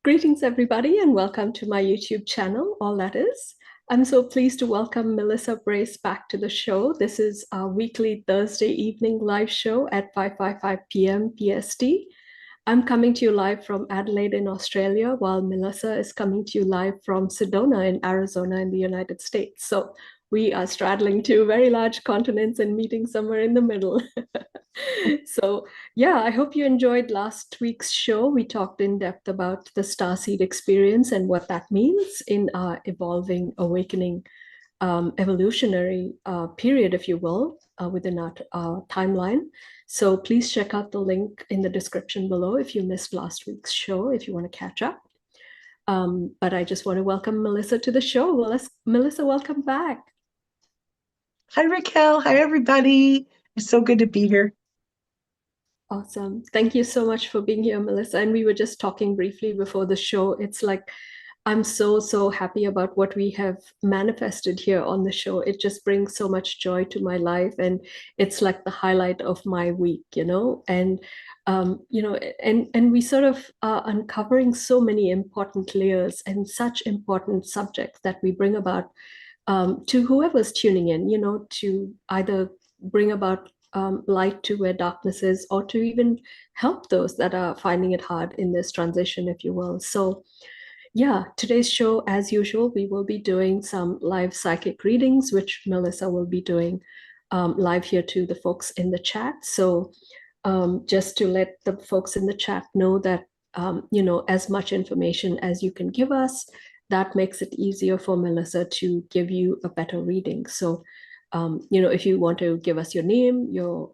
Greetings, everybody, and welcome to my YouTube channel, All That Is. I'm so pleased to welcome Melissa Brace back to the show. This is our weekly Thursday evening live show at 5:55 p.m. PST. I'm coming to you live from Adelaide in Australia, while Melissa is coming to you live from Sedona in Arizona in the United States. So we are straddling two very large continents and meeting somewhere in the middle. So yeah, I hope you enjoyed last week's show. We talked in depth about the starseed experience and what that means in our evolving, awakening, evolutionary period, if you will, within our timeline. So please check out the link in the description below if you missed last week's show, if you want to catch up. But I just want to welcome Melissa to the show. Well, Melissa, welcome back. Hi, Raquel. Hi, everybody. It's so good to be here. Awesome. Thank you so much for being here, Melissa. And we were just talking briefly before the show. It's like, I'm so happy about what we have manifested here on the show. It just brings so much joy to my life. And it's like the highlight of my week, And, and we sort of are uncovering so many important layers and such important subjects that we bring about to whoever's tuning in, to either bring about light to where darkness is, or to even help those that are finding it hard in this transition, if you will. So, yeah, today's show, as usual, we will be doing some live psychic readings, which Melissa will be doing live here to the folks in the chat. So, just to let the folks in the chat know that, as much information as you can give us, that makes it easier for Melissa to give you a better reading. So, if you want to give us your name, your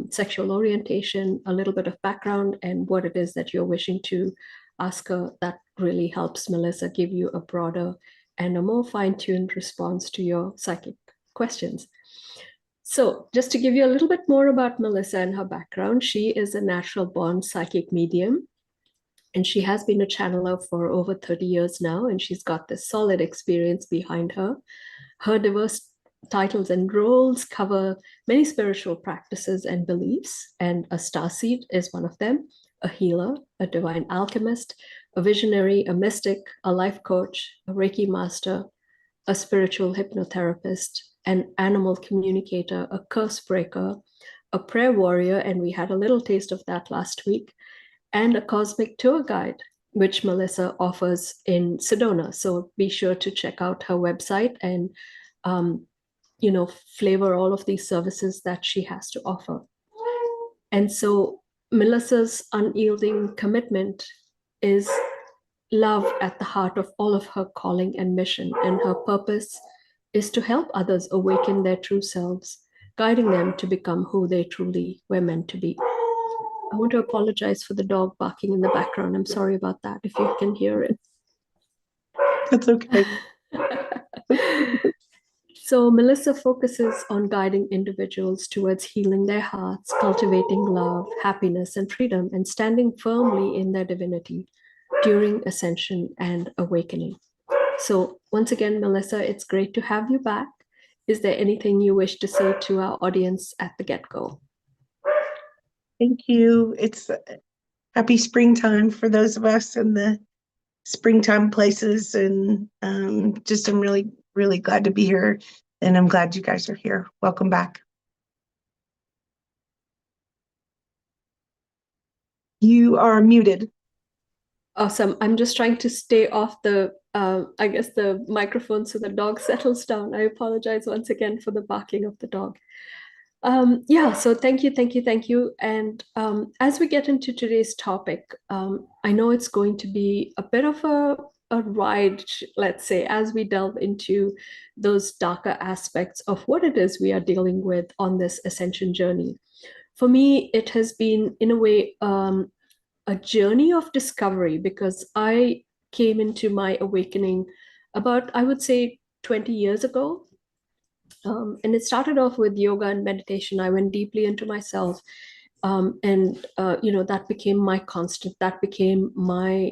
sexual orientation, a little bit of background, and what it is that you're wishing to ask her, that really helps Melissa give you a broader and a more fine-tuned response to your psychic questions. So, just to give you a little bit more about Melissa and her background, she is a natural-born psychic medium, and she has been a channeler for over 30 years now, and she's got this solid experience behind her. Her diverse titles and roles cover many spiritual practices and beliefs, and a starseed is one of them, a healer, a divine alchemist, a visionary, a mystic, a life coach, a Reiki master, a spiritual hypnotherapist, an animal communicator, a curse breaker, a prayer warrior, and we had a little taste of that last week, and a cosmic tour guide, which Melissa offers in Sedona. So be sure to check out her website and flavor all of these services that she has to offer. And so Melissa's unyielding commitment is love at the heart of all of her calling and mission. And her purpose is to help others awaken their true selves, guiding them to become who they truly were meant to be. I want to apologize for the dog barking in the background. I'm sorry about that if you can hear it. That's okay. So Melissa focuses on guiding individuals towards healing their hearts, cultivating love, happiness, and freedom, and standing firmly in their divinity during ascension and awakening. So once again, Melissa, it's great to have you back. Is there anything you wish to say to our audience at the get-go? Thank you. It's happy springtime for those of us in the springtime places. And I'm really, really glad to be here. And I'm glad you guys are here. Welcome back. You are muted. Awesome. I'm just trying to stay off the, the microphone so the dog settles down. I apologize once again for the barking of the dog. So thank you. And as we get into today's topic, I know it's going to be a bit of a ride, let's say, as we delve into those darker aspects of what it is we are dealing with on this ascension journey. For me, it has been, in a way, a journey of discovery, because I came into my awakening about, I would say, 20 years ago. And it started off with yoga and meditation. I went deeply into myself. That became my constant. That became my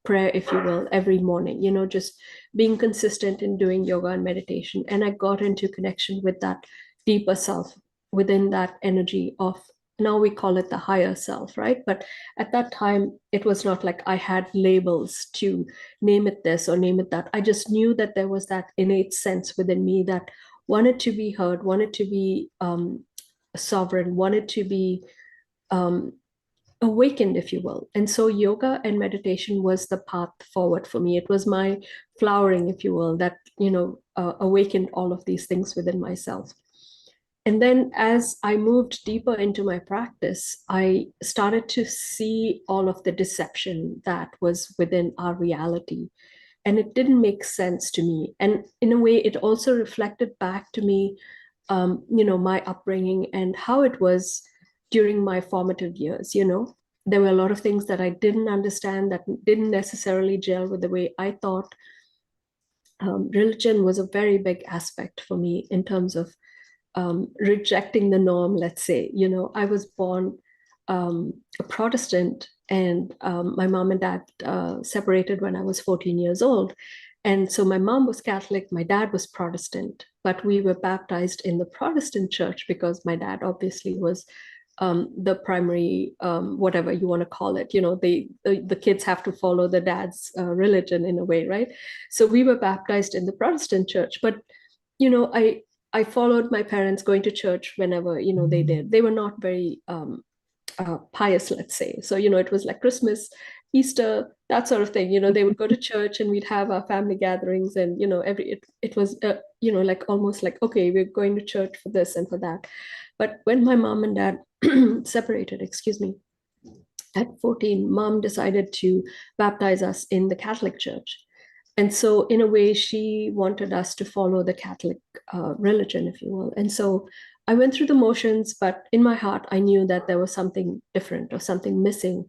prayer, if you will, every morning, just being consistent in doing yoga and meditation. And I got into connection with that deeper self within that energy of now we call it the higher self, right? But at that time, it was not like I had labels to name it this or name it that. I just knew that there was that innate sense within me that wanted to be heard, wanted to be sovereign, wanted to be um, awakened, if you will. And so yoga and meditation was the path forward for me. It was my flowering, if you will, that, awakened all of these things within myself. And then as I moved deeper into my practice, I started to see all of the deception that was within our reality. And it didn't make sense to me. And in a way, it also reflected back to me, my upbringing and how it was during my formative years. There were a lot of things that I didn't understand, that didn't necessarily gel with the way I thought. Religion was a very big aspect for me in terms of rejecting the norm, let's say. I was born a Protestant, and my mom and dad separated when I was 14 years old. And so my mom was Catholic, my dad was Protestant, but we were baptized in the Protestant church because my dad obviously was the primary, whatever you want to call it. The kids have to follow the dad's religion in a way, right? So we were baptized in the Protestant church, but I followed my parents going to church whenever they did. They were not very pious, let's say. So it was like Christmas, Easter, that sort of thing. They would go to church and we'd have our family gatherings, and it was like almost like, okay, we're going to church for this and for that. But when my mom and dad separated, excuse me, at 14, mom decided to baptize us in the Catholic Church. And so, in a way, she wanted us to follow the Catholic religion, if you will. And so I went through the motions, but in my heart, I knew that there was something different or something missing,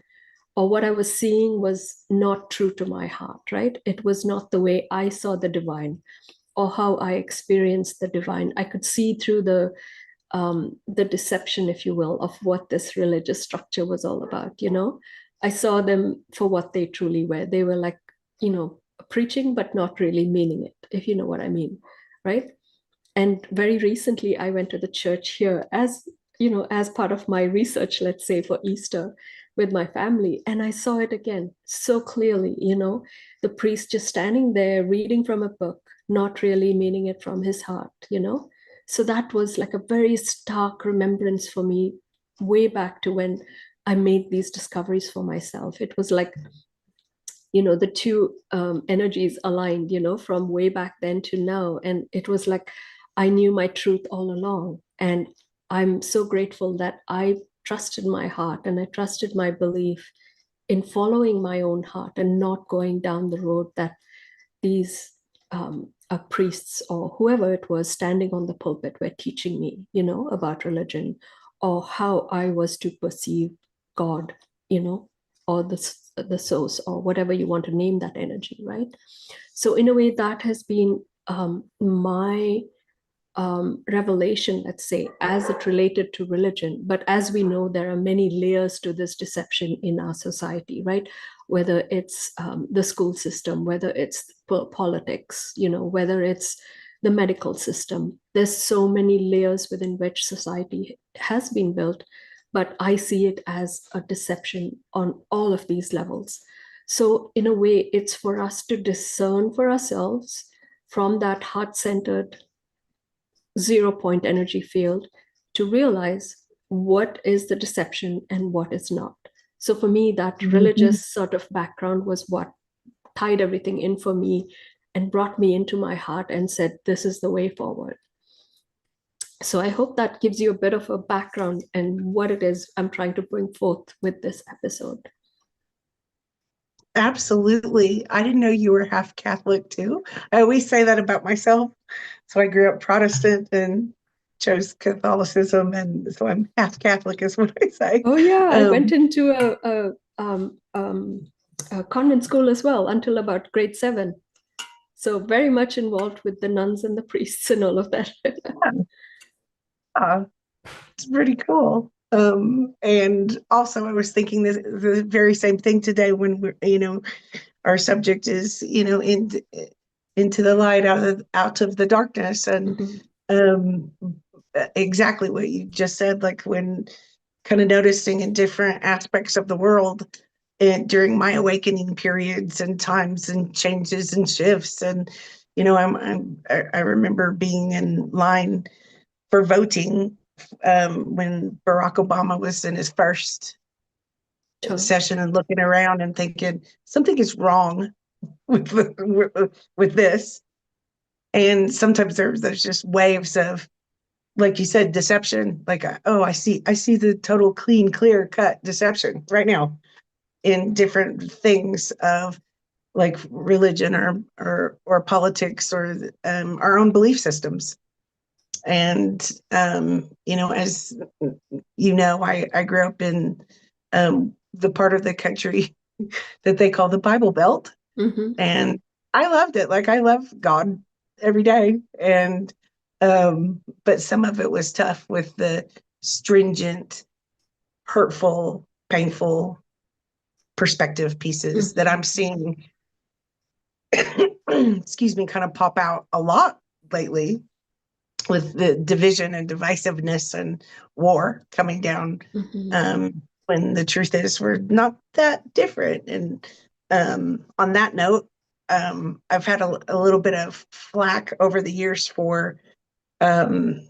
or what I was seeing was not true to my heart, right? It was not the way I saw the divine or how I experienced the divine. I could see through the deception, if you will, of what this religious structure was all about. I saw them for what they truly were. They were like, preaching, but not really meaning it, if you know what I mean, right? And very recently, I went to the church here as part of my research, let's say, for Easter with my family. And I saw it again so clearly, the priest just standing there reading from a book, not really meaning it from his heart. So that was like a very stark remembrance for me way back to when I made these discoveries for myself. It was like, the two energies aligned, from way back then to now. And it was like I knew my truth all along. And I'm so grateful that I trusted my heart and I trusted my belief in following my own heart and not going down the road that these priests or whoever it was standing on the pulpit were teaching me, about religion or how I was to perceive God, or the source or whatever you want to name that energy, right? So in a way, that has been my revelation, let's say, as it related to religion. But as we know, there are many layers to this deception in our society, right? Whether it's the school system, whether it's politics, whether it's the medical system. There's so many layers within which society has been built, but I see it as a deception on all of these levels. So in a way, it's for us to discern for ourselves from that heart-centered 0 point energy field to realize what is the deception and what is not. So for me, that religious sort of background was what tied everything in for me and brought me into my heart and said, this is the way forward. So I hope that gives you a bit of a background and what it is I'm trying to bring forth with this episode. Absolutely. I didn't know you were half Catholic too. I always say that about myself. So I grew up Protestant and chose Catholicism, and so I'm half Catholic, is what I say. Oh yeah, I went into a convent school as well until about grade 7. So very much involved with the nuns and the priests and all of that. Yeah, it's pretty cool. And also I was thinking the very same thing today when our subject is, into the light, out of the darkness. And Mhm. um, exactly what you just said, like when kind of noticing in different aspects of the world and during my awakening periods and times and changes and shifts. And, I remember being in line for voting when Barack Obama was in his first Sure. session and looking around and thinking something is wrong with this. And sometimes there's just waves of, like you said, deception. Like, oh, I see the total clean, clear cut deception right now in different things of like religion or politics or our own belief systems. And as I grew up in the part of the country that they call the Bible Belt, Mm-hmm. and I loved it. Like I love God every day, and but some of it was tough with the stringent, hurtful, painful perspective pieces that Mm-hmm. I'm seeing excuse me, kind of pop out a lot lately with the division and divisiveness and war coming down. Mm-hmm. When the truth is, we're not that different. And on that note, I've had a little bit of flack over the years for, um,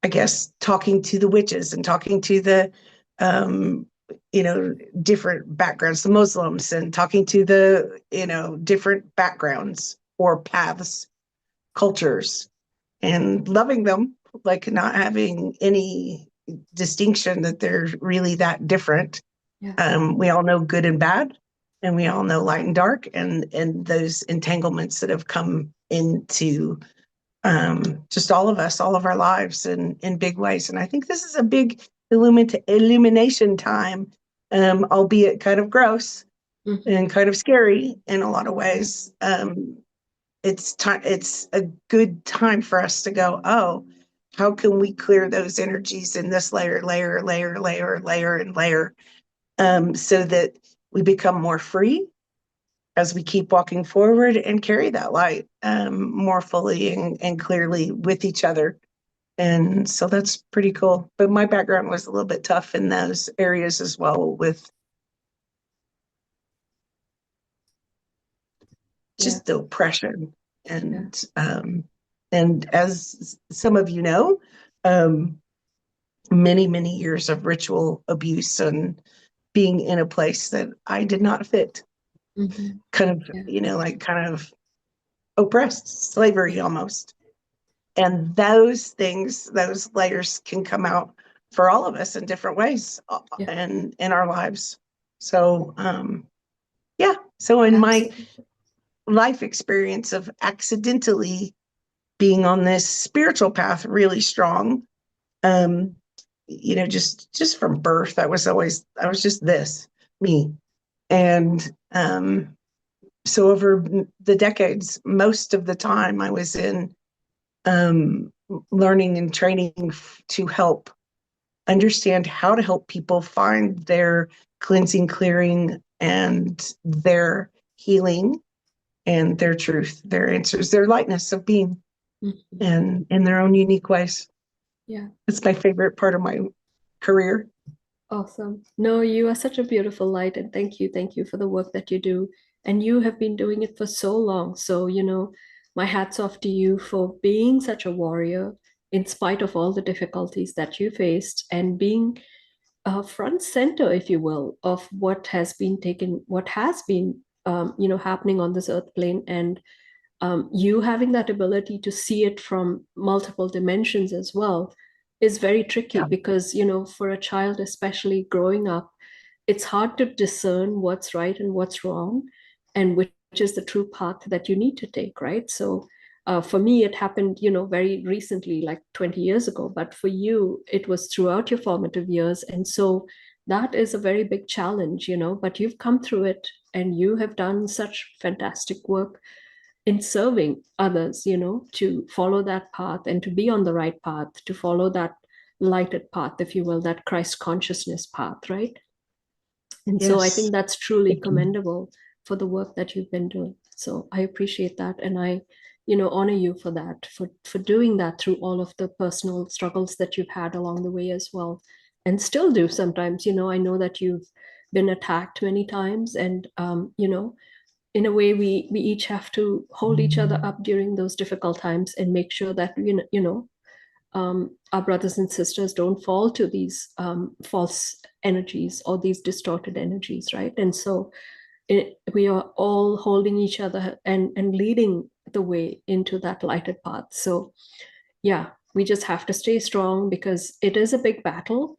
I guess, talking to the witches and talking to the, um, different backgrounds, the Muslims, and talking to the, different backgrounds or paths, cultures, and loving them, like not having any distinction that they're really that different. Yeah. We all know good and bad, and we all know light and dark, and those entanglements that have come into just all of us, all of our lives, in big ways. And I think this is a big illumination time, albeit kind of gross Mm-hmm. and kind of scary in a lot of ways. It's time. It's a good time for us to go, oh, how can we clear those energies in this layer, and layer, so that we become more free as we keep walking forward and carry that light more fully and clearly with each other. And so that's pretty cool. But my background was a little bit tough in those areas as well, with Yeah. just the oppression. Yeah. And as some of you know, um, many years of ritual abuse and being in a place that I did not fit, Mm-hmm. kind of, Yeah. like kind of oppressed, slavery Yeah. almost. And those things, those layers can come out for all of us in different ways Yeah. and in our lives. So, yeah. So in my Absolutely. life experience of accidentally being on this spiritual path really strong, um, just from birth, I was just this, me. And so over the decades, most of the time I was in um, learning and training to help understand how to help people find their cleansing, clearing, and their healing and their truth, their answers, their lightness of being, Mm-hmm. and in their own unique ways. Yeah. It's my favorite part of my career. Awesome. No, you are such a beautiful light, and thank you. Thank you for the work that you do. And you have been doing it for so long. So, my hat's off to you for being such a warrior in spite of all the difficulties that you faced and being front center, if you will, of what has been, happening on this earth plane. And you having that ability to see it from multiple dimensions as well is very tricky Yeah. because, for a child, especially growing up, it's hard to discern what's right and what's wrong and which is the true path that you need to take, right? So for me, it happened, very recently, like 20 years ago, but for you, it was throughout your formative years. And so that is a very big challenge, but you've come through it and you have done such fantastic work in serving others, to follow that path and to be on the right path, to follow that lighted path, if you will, that Christ consciousness path, right? And so I Yes. think that's truly Thank you. commendable for the work that you've been doing. So I appreciate that. And I, honor you for that, for doing that through all of the personal struggles that you've had along the way as well, and still do sometimes. I know that you've been attacked many times, and in a way, we each have to hold each other up during those difficult times and make sure that our brothers and sisters don't fall to these false energies or these distorted energies, right? And so we are all holding each other and leading the way into that lighted path. So yeah, we just have to stay strong because it is a big battle,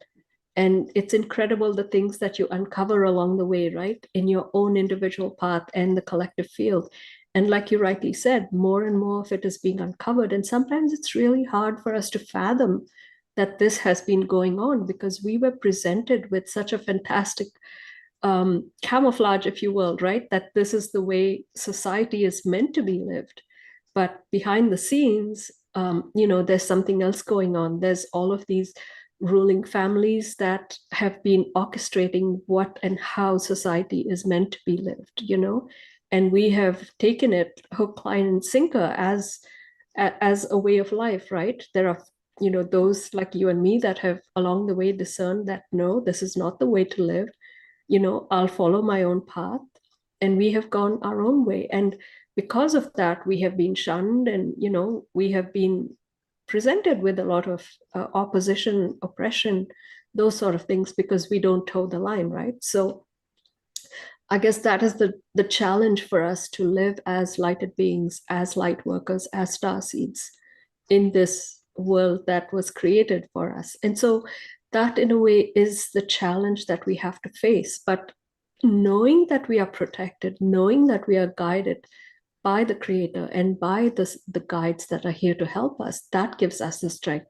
and it's incredible the things that you uncover along the way, right? In your own individual path and the collective field. And like you rightly said, more and more of it is being uncovered. And sometimes it's really hard for us to fathom that this has been going on because we were presented with such a fantastic camouflage, if you will, right? That this is the way society is meant to be lived. But behind the scenes, there's something else going on. There's all of these ruling families that have been orchestrating what and how society is meant to be lived. And we have taken it hook, line, and sinker as a way of life, right? There are those like you and me that have along the way discerned that no, this is not the way to live. I'll follow my own path. And we have gone our own way. And because of that, we have been shunned, and, we have been presented with a lot of opposition, oppression, those sort of things, because we don't toe the line, right? So I guess that is the challenge for us, to live as lighted beings, as light workers, as star seeds in this world that was created for us. And so that, in a way, is the challenge that we have to face. But knowing that we are protected, knowing that we are guided by the Creator and by the guides that are here to help us, that gives us the strength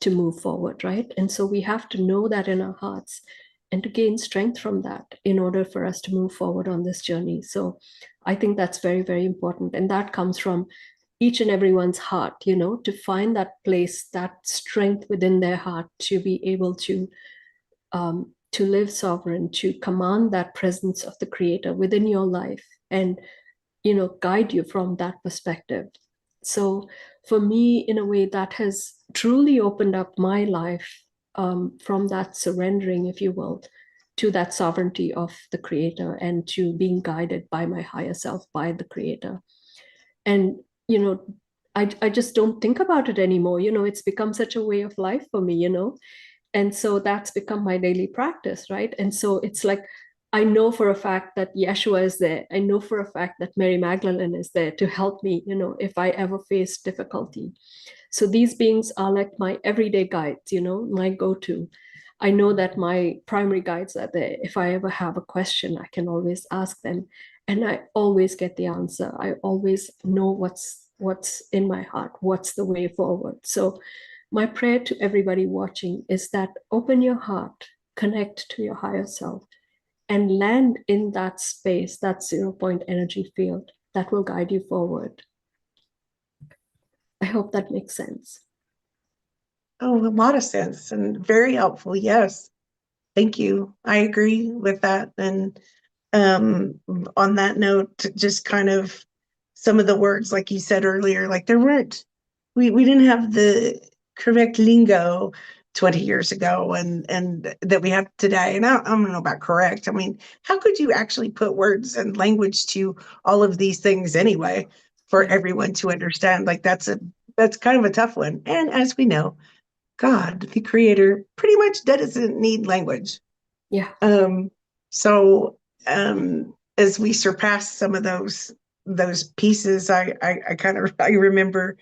to move forward, right? And so we have to know that in our hearts and to gain strength from that in order for us to move forward on this journey. So I think that's very, very important. And that comes from each and everyone's heart, to find that place, that strength within their heart to be able to live sovereign, to command that presence of the Creator within your life and, guide you from that perspective. So for me, in a way, that has truly opened up my life, from that surrendering, if you will, to that sovereignty of the Creator and to being guided by my higher self, by the Creator. And I just don't think about it anymore. It's become such a way of life for me. And so that's become my daily practice, right? And so it's like, I know for a fact that Yeshua is there. I know for a fact that Mary Magdalene is there to help me, if I ever face difficulty. So these beings are like my everyday guides, my go-to. I know that my primary guides are there. If I ever have a question, I can always ask them, and I always get the answer. I always know what's in my heart, what's the way forward. So my prayer to everybody watching is that open your heart, connect to your higher self, and land in that space, that 0 point energy field that will guide you forward. I hope that makes sense. Oh, a lot of sense and very helpful. Yes. Thank you. I agree with that. And on that note, just kind of some of the words, like you said earlier, like we didn't have the correct lingo 20 years ago and that we have today. And I don't know about correct. I mean, how could you actually put words and language to all of these things anyway for Yeah. everyone to understand? Like that's kind of a tough one. And as we know, God, the creator, pretty much doesn't need language. Yeah. Um, so as we surpass some of those pieces, I kind of I remember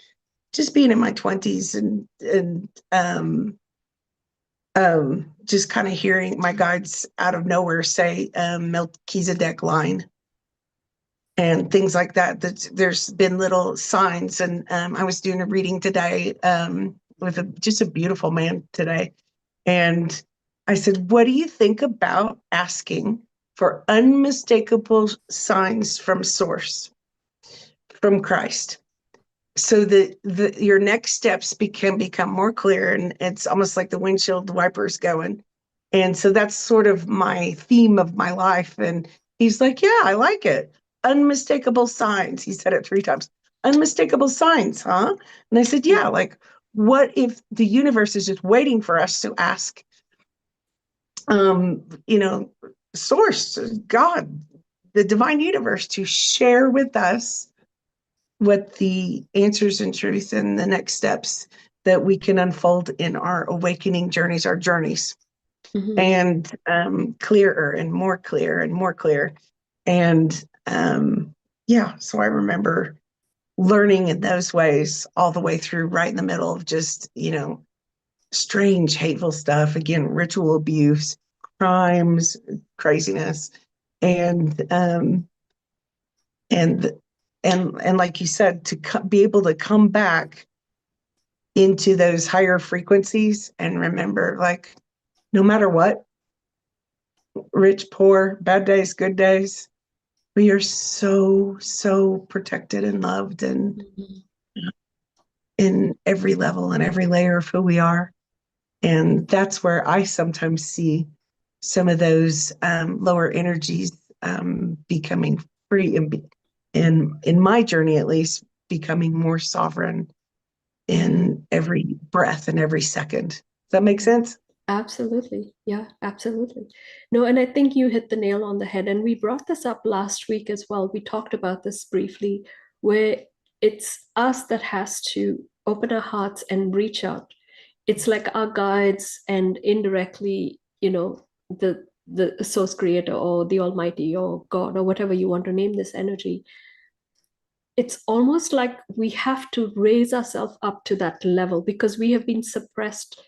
just being in my 20s and just kind of hearing my guides out of nowhere say Melchizedek line and things like that. There's been little signs, and I was doing a reading today with just a beautiful man today, and I said, "What do you think about asking for unmistakable signs from Source, from Christ?" So that your next steps can become more clear, and it's almost like the windshield wipers going. And so that's sort of my theme of my life. And he's like, "Yeah, I like it. Unmistakable signs." He said it 3 times. unmistakable signs, huh? And I said, yeah, like, what if the universe is just waiting for us to ask, you know, source, God, the divine universe to share with us what the answers and truth and the next steps that we can unfold in our awakening journeys, our journeys, Mm-hmm. and clearer and more clear and more clear. And yeah, so I remember learning in those ways all the way through, right in the middle of just, strange, hateful stuff. Again, ritual abuse, crimes, craziness, and and and like you said, to be able to come back into those higher frequencies and remember, like, no matter what, rich, poor, bad days, good days, we are so protected and loved, and Mm-hmm. in every level and every layer of who we are. And that's where I sometimes see some of those lower energies becoming free, and in my journey, at least, becoming more sovereign Mm-hmm. in every breath and every second. Does that make Yeah. sense? Absolutely. Yeah, absolutely. No, and I think you hit the nail on the head. And we brought this up last week as well. We talked about this briefly, where it's us that has to open our hearts and reach out. It's like our guides and indirectly, the source creator or the almighty or God or whatever you want to name this energy. It's almost like we have to raise ourselves up to that level because we have been suppressed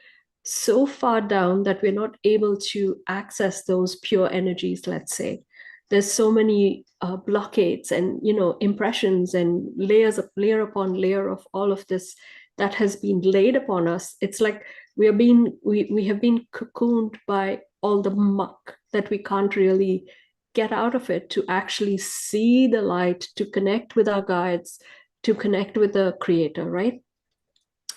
so far down that we're not able to access those pure energies, let's say. There's so many blockades and impressions and layer upon layer of all of this that has been laid upon us. It's like we have been cocooned by all the muck that we can't really get out of it to actually see the light, to connect with our guides, to connect with the creator, right?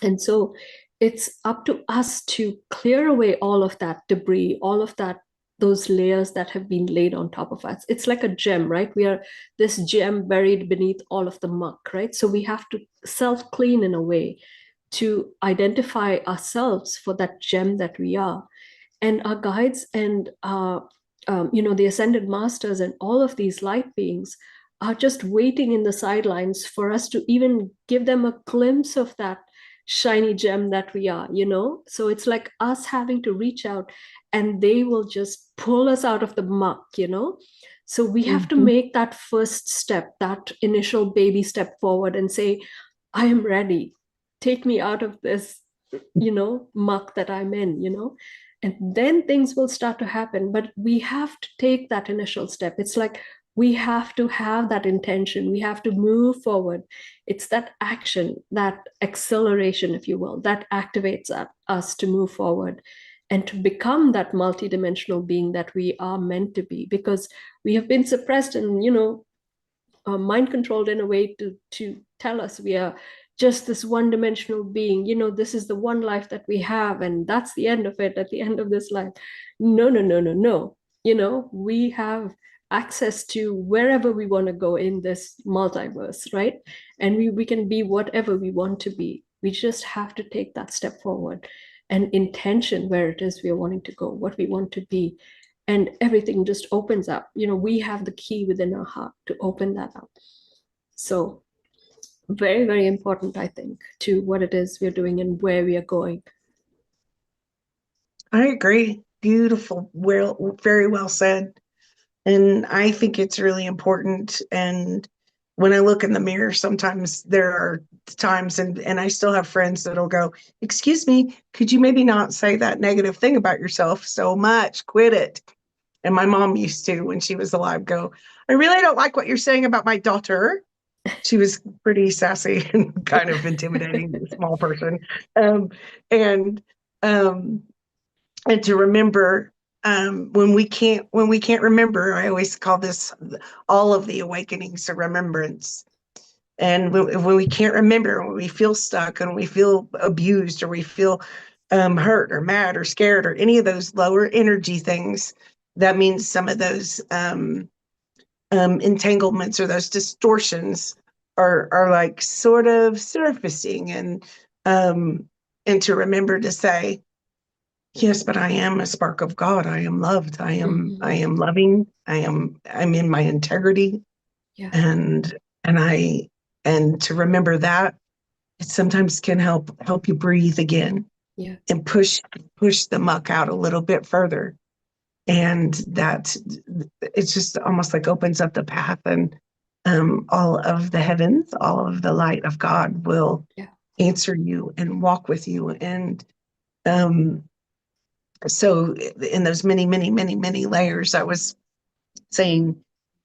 And so it's up to us to clear away all of that debris, all of that, those layers that have been laid on top of us. It's like a gem, right? We are this gem buried beneath all of the muck, right? So we have to self clean in a way to identify ourselves for that gem that we are. And our guides and the ascended masters and all of these light beings are just waiting in the sidelines for us to even give them a glimpse of that shiny gem that we are. So it's like us having to reach out, and they will just pull us out of the muck. So we have to Mm-hmm. make that first step, that initial baby step forward and say, I am ready. Take me out of this muck that I'm in. And then things will start to happen. But we have to take that initial step. It's like we have to have that intention. We have to move forward. It's that action, that acceleration, if you will, that activates us to move forward and to become that multidimensional being that we are meant to be, because we have been suppressed and mind controlled in a way to tell us we are just this one dimensional being. This is the one life that we have, and that's the end of it. At the end of this life, no, no, no, no, no. We have access to wherever we want to go in this multiverse, right? And we can be whatever we want to be. We just have to take that step forward and intention where it is we are wanting to go, what we want to be, and everything just opens up. We have the key within our heart to open that up. So very, very important, I think, to what it is we're doing and where we are going. I agree. Beautiful. Well, very well said. And I think it's really important. And when I look in the mirror, sometimes there are times, and I still have friends that'll go, excuse me, could you maybe not say that negative thing about yourself so much? Quit it. And my mom used to, when she was alive, go, I really don't like what you're saying about my daughter. She was pretty sassy and kind of intimidating, small person. Um, and um, and to remember, when we can't remember, I always call this all of the awakenings of remembrance. And when we can't remember, when we feel stuck and we feel abused, or we feel hurt or mad or scared, or any of those lower energy things, that means some of those entanglements or those distortions are like sort of surfacing, um and to remember to say, yes, but I am a spark of God. I am loved. I Hmm. am loving. I'm in my integrity, Yeah. and and I and to remember that, it sometimes can help you breathe again Yeah. and push the muck out a little bit further. And that it's just almost like opens up the path, and all of the heavens, all of the light of God will Yeah. answer you and walk with you. And um, so in those many, many, many, many layers, I was saying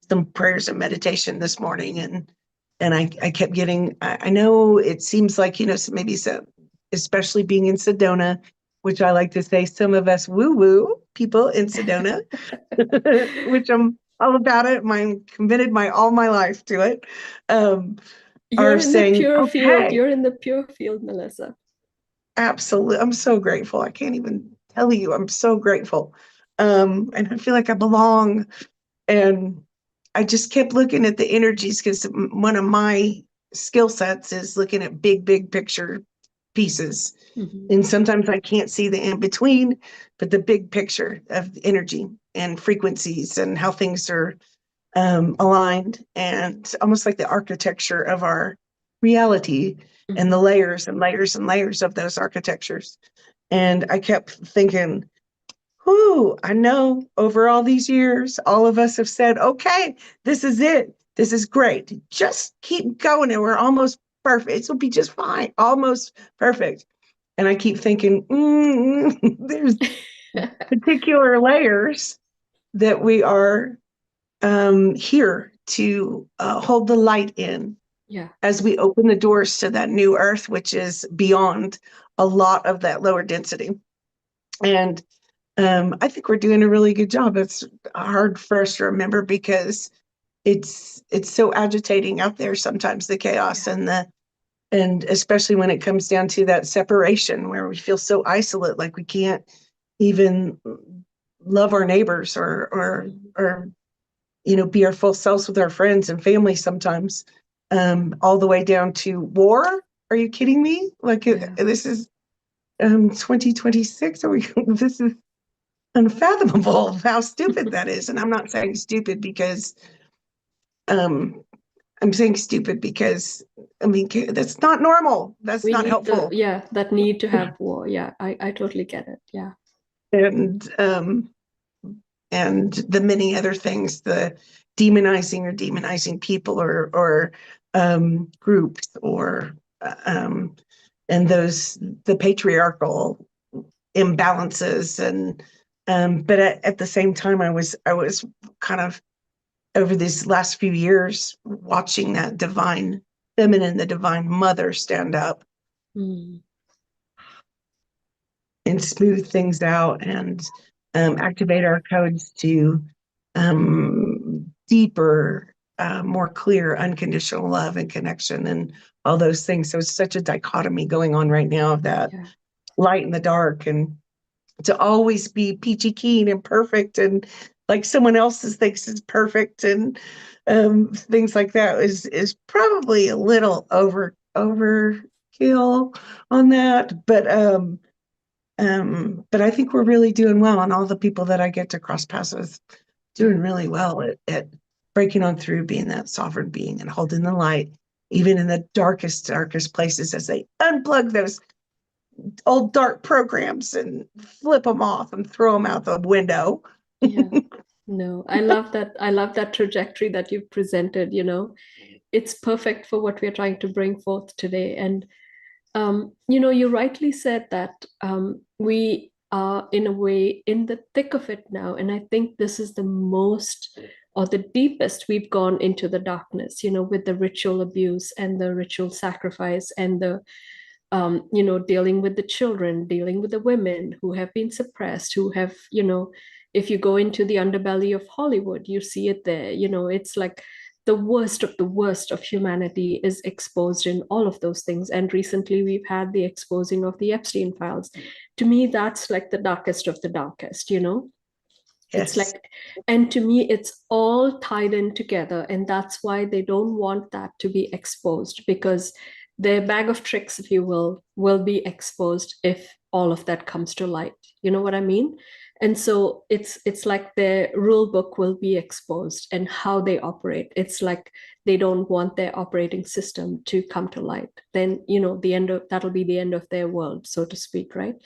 some prayers and meditation this morning, and I kept getting, I know it seems like, so maybe so, especially being in Sedona, which I like to say, some of us woo-woo people in Sedona, which I'm all about it. I'm committed all my life to it, You're are in the saying, pure field. okay, You're in the pure field, Melissa. absolutely. I'm so grateful. I can't even tell you. I'm so grateful. And I feel like I belong. And I just kept looking at the energies because one of my skill sets is looking at big picture pieces. Hmm. And sometimes I can't see the in between, but the big picture of energy and frequencies and how things are aligned, and almost like the architecture of our reality, and the Hmm. layers and layers and layers of those architectures. And I kept thinking, whoo, I know over all these years, all of us have said, okay, this is it. This is great. Just keep going. And we're almost perfect. This will be just fine. Almost perfect. And I keep thinking, there's particular layers that we are here to hold the light in Yeah. as we open the doors to that new earth, which is beyond a lot of that lower density. And I think we're doing a really good job. It's hard for us to remember because it's so agitating out there sometimes, the chaos Yeah. and especially when it comes down to that separation where we feel so isolate, like we can't even love our neighbors Mhm. or be our full selves with our friends and family sometimes, all the way down to war. Are you kidding me? Like Yeah. this is 2026. Are we? This is unfathomable how stupid that is. And I'm not saying stupid because um, I'm saying stupid because I mean that's not normal. That's We not need helpful. that need to have war. Yeah, I totally get it. Yeah. And and the many other things, the demonizing people or groups or um, and those the patriarchal imbalances, and but at the same time I was kind of over these last few years watching that divine feminine, the divine mother stand up Mm. and smooth things out, and activate our codes to deeper, more clear, unconditional love and connection and all those things. So it's such a dichotomy going on right now of that Yeah. light and the dark, and to always be peachy keen and perfect and like someone else's thinks is perfect, and things like that is probably a little overkill on that, but I think we're really doing well, and all the people that I get to cross paths with doing Yeah. really well at breaking on through, being that sovereign being and holding the light even in the darkest places, as they unplug those old dark programs and flip them off and throw them out the window. Yeah. No, I love that. I love that trajectory that you've presented, It's perfect for what we're trying to bring forth today. And you rightly said that we are in a way in the thick of it now. And I think this is the most or the deepest we've gone into the darkness, with the ritual abuse and the ritual sacrifice and the dealing with the children, dealing with the women who have been suppressed, who have, if you go into the underbelly of Hollywood, you see it there. It's like the worst of humanity is exposed in all of those things. And recently we've had the exposing of the Epstein files. To me, that's like the darkest of the darkest. It's Yes. like, and to me, it's all tied in together. And that's why they don't want that to be exposed, because their bag of tricks, if you will be exposed if all of that comes to light. You know what I mean? And so it's like their rule book will be exposed and how they operate. It's like they don't want their operating system to come to light. Then, the end of that'll be the end of their world, so to speak, right?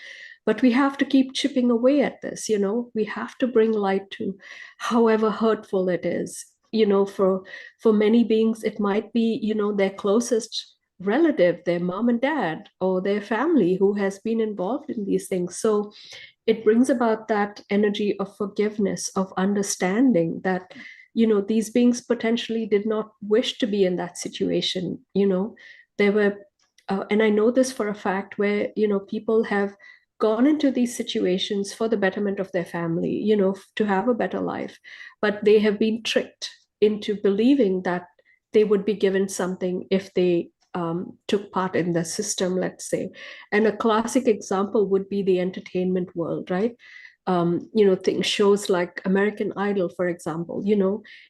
But we have to keep chipping away at this. We have to bring light to however hurtful it is. For many beings it might be their closest relative, their mom and dad, or their family who has been involved in these things. So it brings about that energy of forgiveness, of understanding that these beings potentially did not wish to be in that situation. There were and I know this for a fact, where people have gone into these situations for the betterment of their family, to have a better life, but they have been tricked into believing that they would be given something if they took part in the system, let's say. And a classic example would be the entertainment world, right? Things, shows like American Idol, for example.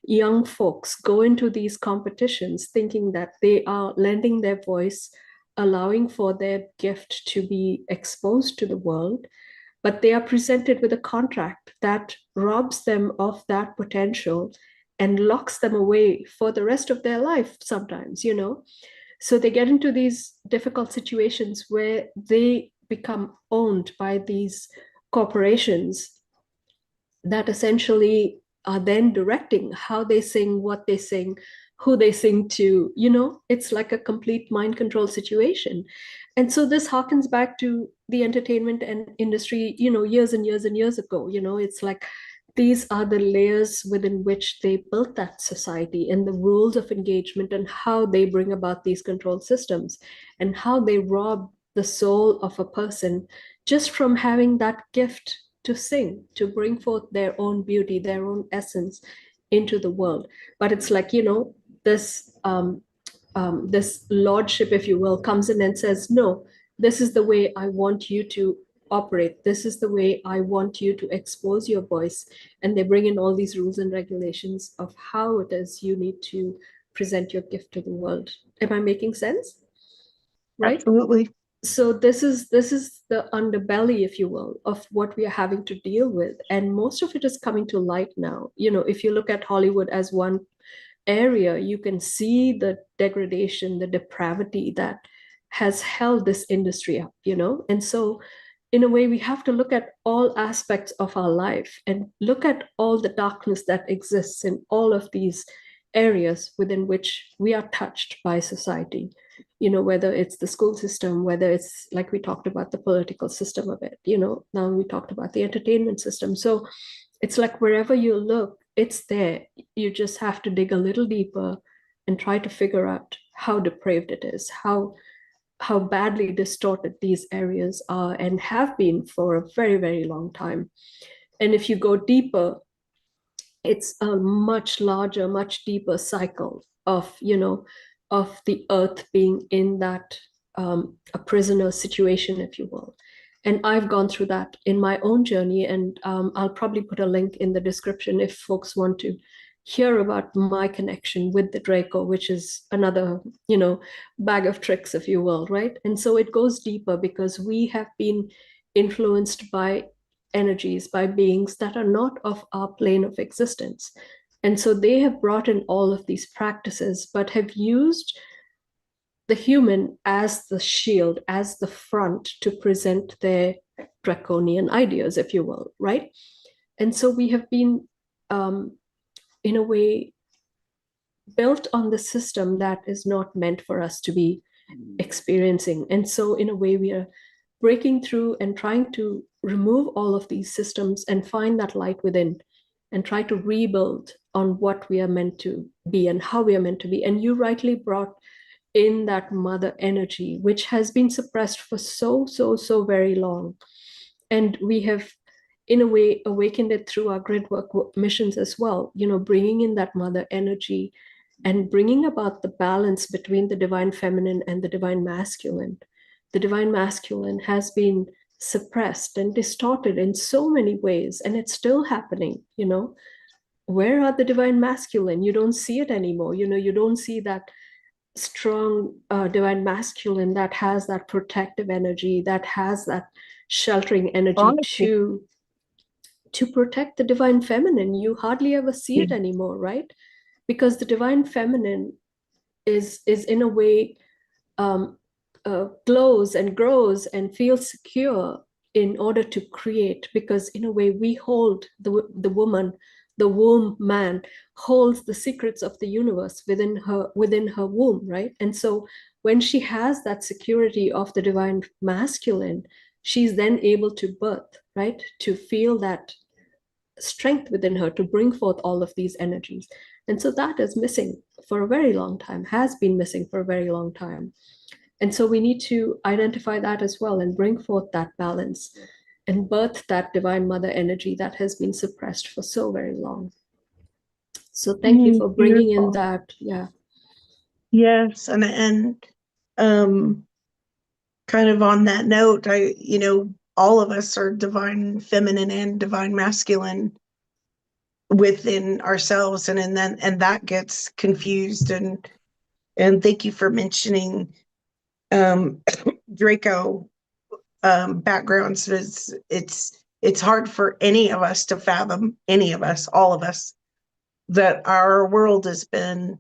Young folks go into these competitions thinking that they are lending their voice, allowing for their gift to be exposed to the world, but they are presented with a contract that robs them of that potential and locks them away for the rest of their life sometimes. So they get into these difficult situations where they become owned by these corporations that essentially are then directing how they sing, what they sing, who they sing to. It's like a complete mind control situation. And so this harkens back to the entertainment and industry, years and years and years ago. It's like these are the layers within which they built that society, and the rules of engagement, and how they bring about these control systems, and how they rob the soul of a person just from having that gift to sing, to bring forth their own beauty, their own essence into the world. But it's like, this lordship, if you will, comes in and says, no, this is the way I want you to operate. This is the way I want you to expose your voice. And they bring in all these rules and regulations of how it is you need to present your gift to the world. Am I making sense? Right? Absolutely. So this is the underbelly, if you will, of what we are having to deal with, and most of it is coming to light now. If you look at Hollywood as one area, you can see the degradation, the depravity that has held this industry up. And so in a way, we have to look at all aspects of our life and look at all the darkness that exists in all of these areas within which we are touched by society. Whether it's the school system, whether it's, like we talked about, the political system of it. Now we talked about the entertainment system. So it's like wherever you look, it's there. You just have to dig a little deeper and try to figure out how depraved it is, how badly distorted these areas are and have been for a very, very long time. And if you go deeper, it's a much larger, much deeper cycle of the earth being in that a prisoner situation, if you will. And I've gone through that in my own journey, and I'll probably put a link in the description if folks want to hear about my connection with the Draco, which is another, bag of tricks, if you will, right? And so it goes deeper because we have been influenced by energies, by beings that are not of our plane of existence. And so they have brought in all of these practices, but have used the human as the shield, as the front to present their draconian ideas, if you will, right? And so we have been, in a way, built on the system that is not meant for us to be experiencing. And so, in a way, we are breaking through and trying to remove all of these systems and find that light within and try to rebuild on what we are meant to be and how we are meant to be. And you rightly brought in that mother energy, which has been suppressed for so, so, so very long. And we have, in a way, awakened it through our grid work missions as well, bringing in that mother energy and bringing about the balance between the divine feminine and the divine masculine. The divine masculine has been suppressed and distorted in so many ways, and it's still happening, you know. Where are the divine masculine? You don't see it anymore. You know, you don't see that strong divine masculine that has that protective energy, that has that sheltering energy Honestly, to protect the divine feminine. You hardly ever see yeah. it anymore, right? Because the divine feminine is in a way um, glows and grows and feels secure in order to create, because in a way we hold the woman, the womb man holds the secrets of the universe within her womb, right? And so when she has that security of the divine masculine, she's then able to birth, right, to feel that strength within her to bring forth all of these energies. And so that is missing for a very long time, has been missing for a very long time. And so we need to identify that as well and bring forth that balance and birth that divine mother energy that has been suppressed for so very long. So thank you for bringing in Beautiful. that. Yeah. Yes, and um kind of on that note, all of us are divine feminine and divine masculine within ourselves, and that gets confused. And thank you for mentioning um Draco backgrounds. It's hard for any of us to fathom, any of us, all of us, that our world has been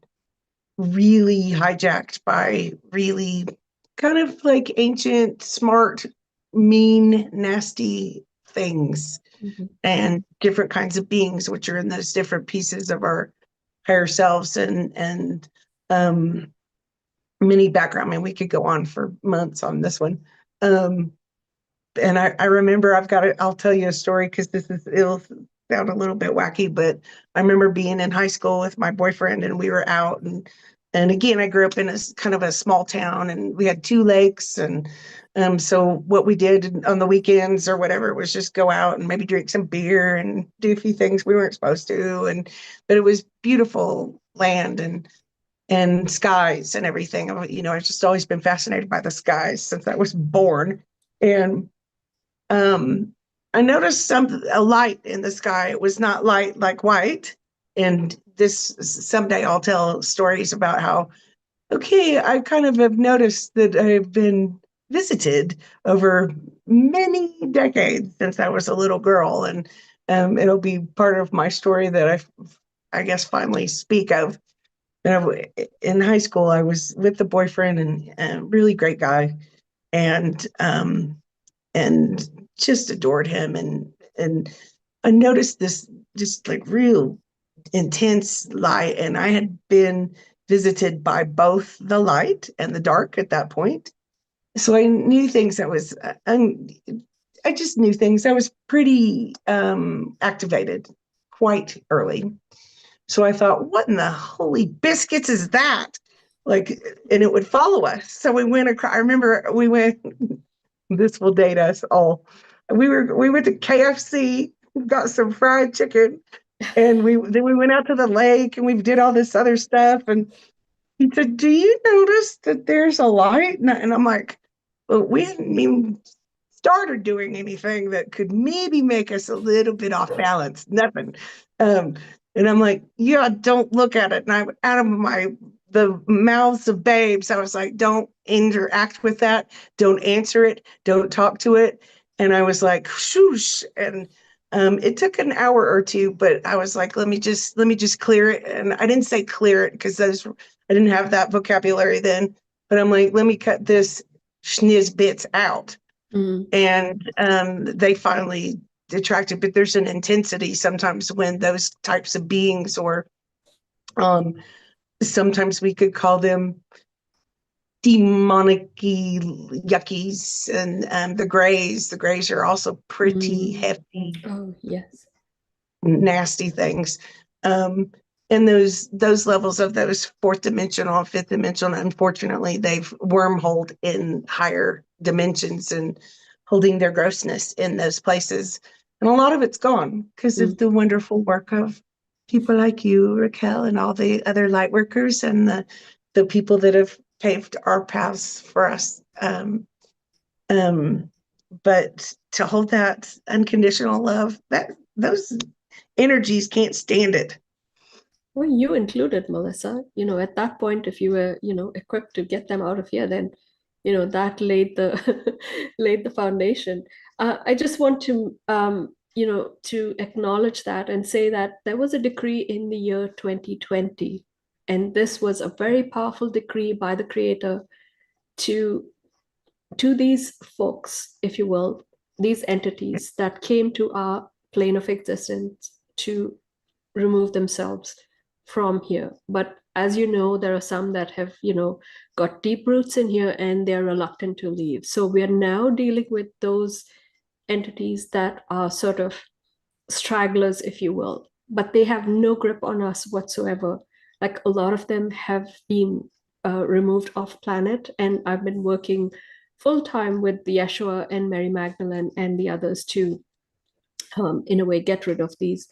really hijacked by really kind of like ancient, smart, mean, nasty things Mm-hmm. and different kinds of beings, which are in those different pieces of our higher selves and um, many background. I mean, we could go on for months on this one. Um, and I remember I'll tell you a story because it'll sound a little bit wacky, but I remember being in high school with my boyfriend and we were out and again, I grew up in a kind of a small town and we had two lakes and so what we did on the weekends or whatever was just go out and maybe drink some beer and do a few things we weren't supposed to but it was beautiful land and skies and everything. I've just always been fascinated by the skies since I was born. And um, I noticed a light in the sky. It was not light like white. And this someday I'll tell stories about how, okay, I kind of have noticed that I've been visited over many decades since I was a little girl. And it'll be part of my story that I guess, finally speak of. In high school, I was with the boyfriend and a really great guy. And and just adored him and I noticed this just like real intense light and I had been visited by both the light and the dark at that point. So I knew things that was I just knew things. I was pretty activated quite early. So I thought, what in the holy biscuits is that? Like, and it would follow us. So we went across. I remember we went this will date us all. We went to KFC, got some fried chicken, and we went out to the lake and we did all this other stuff. And he said, "Do you notice that there's a light?" And I'm like, "Well, we hadn't even started doing anything that could maybe make us a little bit off balance. Nothing." Um, and I'm like, "Yeah, don't look at it." And I out of the mouths of babes, I was like, "Don't interact with that. Don't answer it. Don't talk to it." And I was like, "Shoosh." And it took an hour or two, but I was like, let me just clear it. And I didn't say clear it because I didn't have that vocabulary then. But I'm like, let me cut this schniz bits out. Mm. And they finally detracted. But there's an intensity sometimes when those types of beings, or um, sometimes we could call them demonic yuckies, and the grays are also pretty Mm. hefty, Oh, yes. nasty things. Um, and those levels of those fourth dimensional and fifth dimensional, unfortunately, they've wormholed in higher dimensions and holding their grossness in those places. And a lot of it's gone because of Mm. the wonderful work of people like you, Raquel, and all the other light workers and the people that have paved our paths for us. Um, but to hold that unconditional love, that those energies can't stand it. Well, you included, Melissa. At that point, if you were, equipped to get them out of here, then, that laid the laid the foundation. I just want to, to acknowledge that and say that there was a decree in the year 2020, and this was a very powerful decree by the Creator to these folks, if you will, these entities that came to our plane of existence to remove themselves from here. But as you know, there are some that have, got deep roots in here and they're reluctant to leave. So we are now dealing with those entities that are sort of stragglers, if you will, but they have no grip on us whatsoever. Like a lot of them have been removed off planet, and I've been working full time with Yeshua and Mary Magdalene and the others to, in a way, get rid of these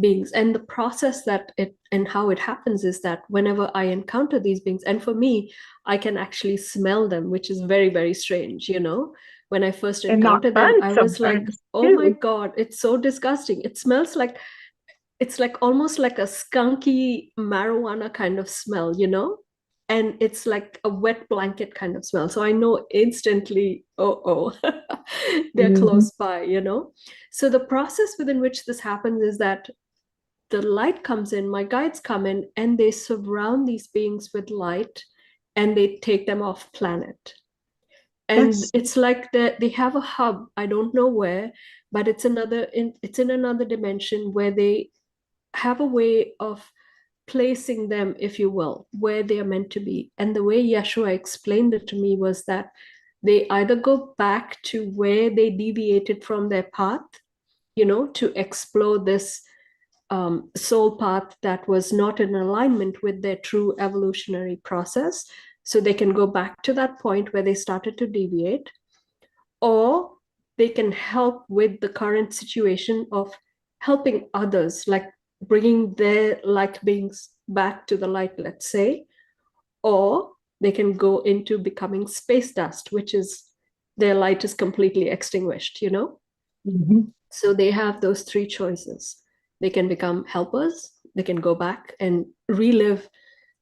beings. And the process that it and how it happens is that whenever I encounter these beings, and for me, I can actually smell them, which is very, very strange, When I first And not encountered them, fun I was like, sometimes oh my too. God, it's so disgusting. It smells like it's like almost like a skunky marijuana kind of smell. And it's like a wet blanket kind of smell. So I know instantly, oh, they're Mhm. close by. So the process within which this happens is that the light comes in, my guides come in, and they surround these beings with light and they take them off planet. And That's it's like that they have a hub, I don't know where, but it's in another dimension where they have a way of placing them, if you will, where they are meant to be. And the way Yeshua explained it to me was that they either go back to where they deviated from their path, to explore this soul path that was not in alignment with their true evolutionary process. So they can go back to that point where they started to deviate, or they can help with the current situation of helping others, like bringing their light beings back to the light, let's say, or they can go into becoming space dust, which is their light is completely extinguished. Mhm. So they have those three choices. They can become helpers, they can go back and relive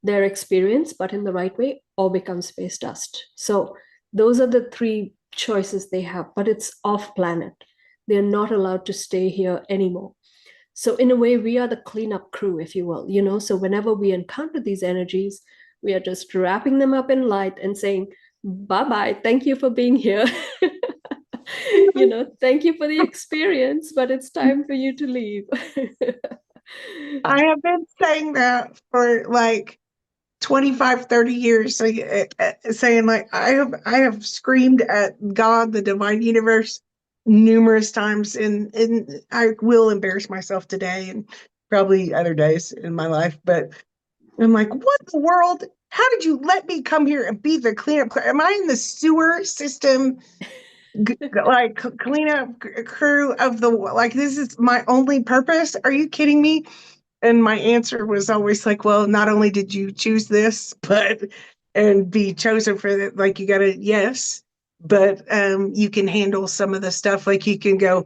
their experience, but in the right way, or become space dust. So those are the three choices they have, but it's off planet. They're not allowed to stay here anymore. So in a way, we are the cleanup crew, if you will. So whenever we encounter these energies, we are just wrapping them up in light and saying, bye bye, thank you for being here. Thank you for the experience, but it's time for you to leave. I have been saying that for like 25, 30 years, saying like I have screamed at God, the divine universe, numerous times, and I will embarrass myself today and probably other days in my life, but I'm like, what in the world? How did you let me come here and be the cleanup? Am I in the sewer system? Like cleanup crew of the like? This is my only purpose? Are you kidding me? And my answer was always like, well, not only did you choose this, but and be chosen for that, like you gotta, yes, but you can handle some of the stuff. Like you can go,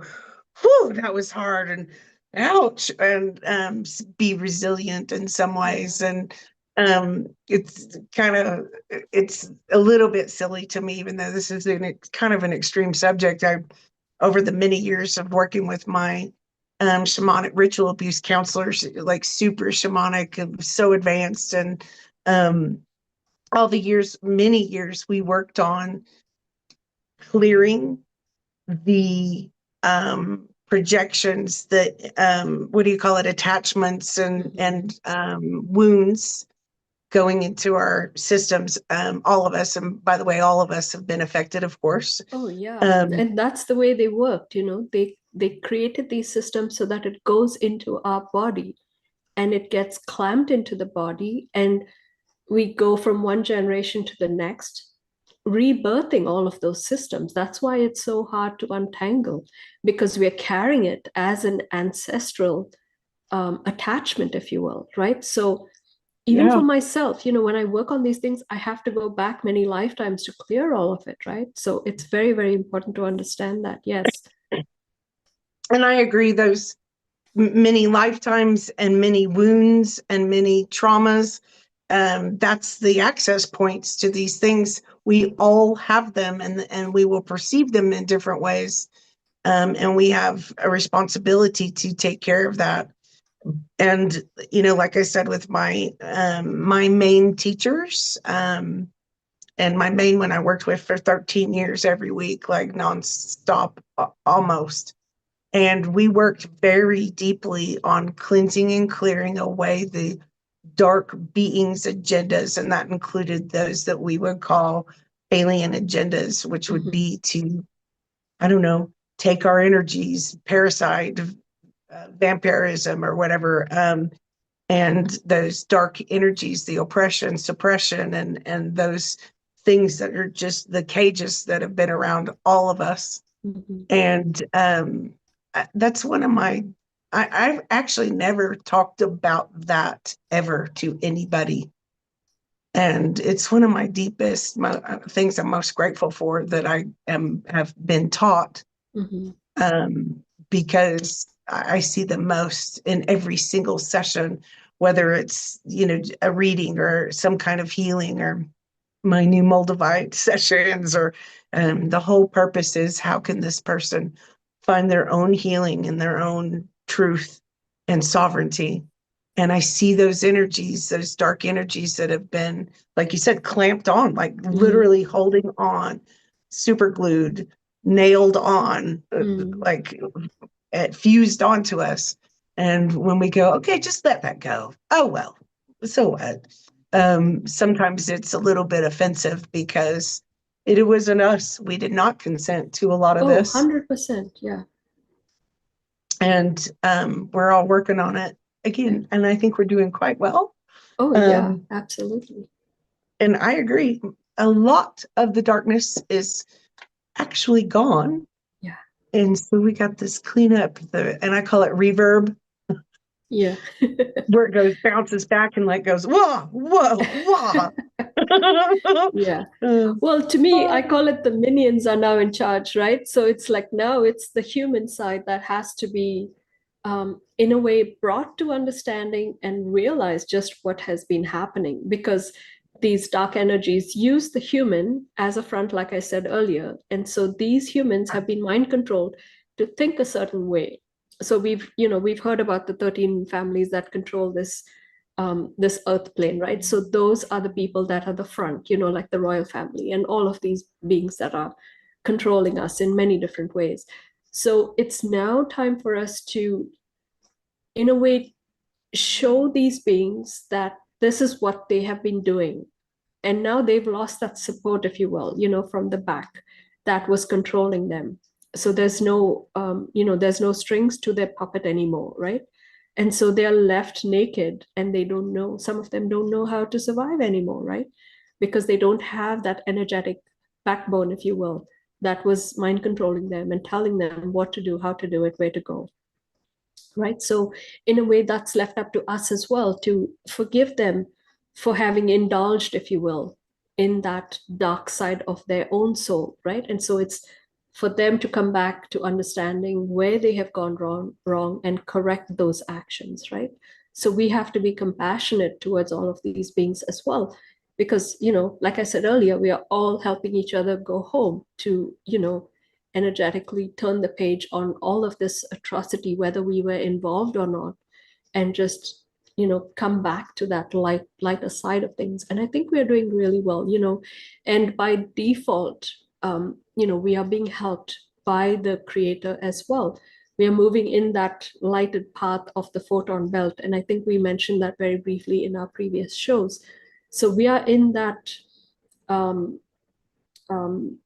whew, that was hard, and ouch, and be resilient in some ways. Yeah. And it's a little bit silly to me, even though this is kind of an extreme subject. I over the many years of working with my shamanic ritual abuse counselors, like super shamanic and so advanced, and um, all the years, many years, we worked on clearing the projections that what do you call it, attachments and Mhm. wounds going into our systems. All of us, and by the way, all of us have been affected, of course. Oh yeah, Um, and that's the way they worked. They created these systems so that it goes into our body and it gets clamped into the body, and we go from one generation to the next, rebirthing all of those systems. That's why it's so hard to untangle, because we're carrying it as an ancestral attachment, if you will, right? So even for Yeah. myself, when I work on these things, I have to go back many lifetimes to clear all of it, right? So it's very, very important to understand that. Yes. And I agree, those many lifetimes and many wounds and many traumas, that's the access points to these things. We all have them, and we will perceive them in different ways. And we have a responsibility to take care of that. And, like I said, with my main teachers, and my main one I worked with for 13 years every week, like nonstop, almost. And we worked very deeply on cleansing and clearing away the dark beings' agendas. And that included those that we would call alien agendas, which would Mm-hmm. be to, I don't know, take our energies, parasite, vampirism, or whatever. And those dark energies, the oppression, suppression, and those things that are just the cages that have been around all of us. Mm-hmm. And that's one of my, I've actually never talked about that ever to anybody. And it's one of my deepest things I'm most grateful for, that I have been taught, Mm-hmm. um, because I see the most in every single session, whether it's, a reading or some kind of healing, or my new Moldavite sessions, or the whole purpose is, how can this person find their own healing and their own truth and sovereignty? And I see those energies, those dark energies that have been, like you said, clamped on, like Mm-hmm. literally holding on, super glued, nailed on, Mm. like fused onto us. And when we go, okay, just let that go. Oh, well, so what? Sometimes it's a little bit offensive, because it wasn't us. We did not consent to a lot of Oh, this. 100%. Yeah. And we're all working on it Yeah. again. And I think we're doing quite well. Oh, yeah, Um, absolutely. and I agree. A lot of the darkness is actually gone. Yeah. And so we got this cleanup, and I call it reverb, Yeah. where it goes, bounces back, and like goes, whoa, whoa, whoa. Yeah. Um, Well, to me, I call it the minions are now in charge, right? So it's like now it's the human side that has to be, in a way, brought to understanding and realize just what has been happening, because these dark energies use the human as a front, like I said earlier. And so these humans have been mind controlled to think a certain way. So we've heard about the 13 families that control this earth plane, right? So those are the people that are the front, like the royal family and all of these beings that are controlling us in many different ways. So it's now time for us to, in a way, show these beings that this is what they have been doing. And now they've lost that support, if you will, from the back that was controlling them. So there's no strings to their puppet anymore, right? And so they're left naked, and they don't know, some of them don't know how to survive anymore, right? Because they don't have that energetic backbone, if you will, that was mind controlling them and telling them what to do, how to do it, where to go, right? So in a way, that's left up to us as well to forgive them for having indulged, if you will, in that dark side of their own soul, right? And so it's for them to come back to understanding where they have gone wrong and correct those actions, right? So we have to be compassionate towards all of these beings as well, because like I said earlier, we are all helping each other go home to energetically turn the page on all of this atrocity, whether we were involved or not, and just come back to that lighter side of things. And I think we are doing really well, and by default, we are being helped by the creator as well. We are moving in that lighted path of the photon belt, and I think we mentioned that very briefly in our previous shows. So we are in that um, um,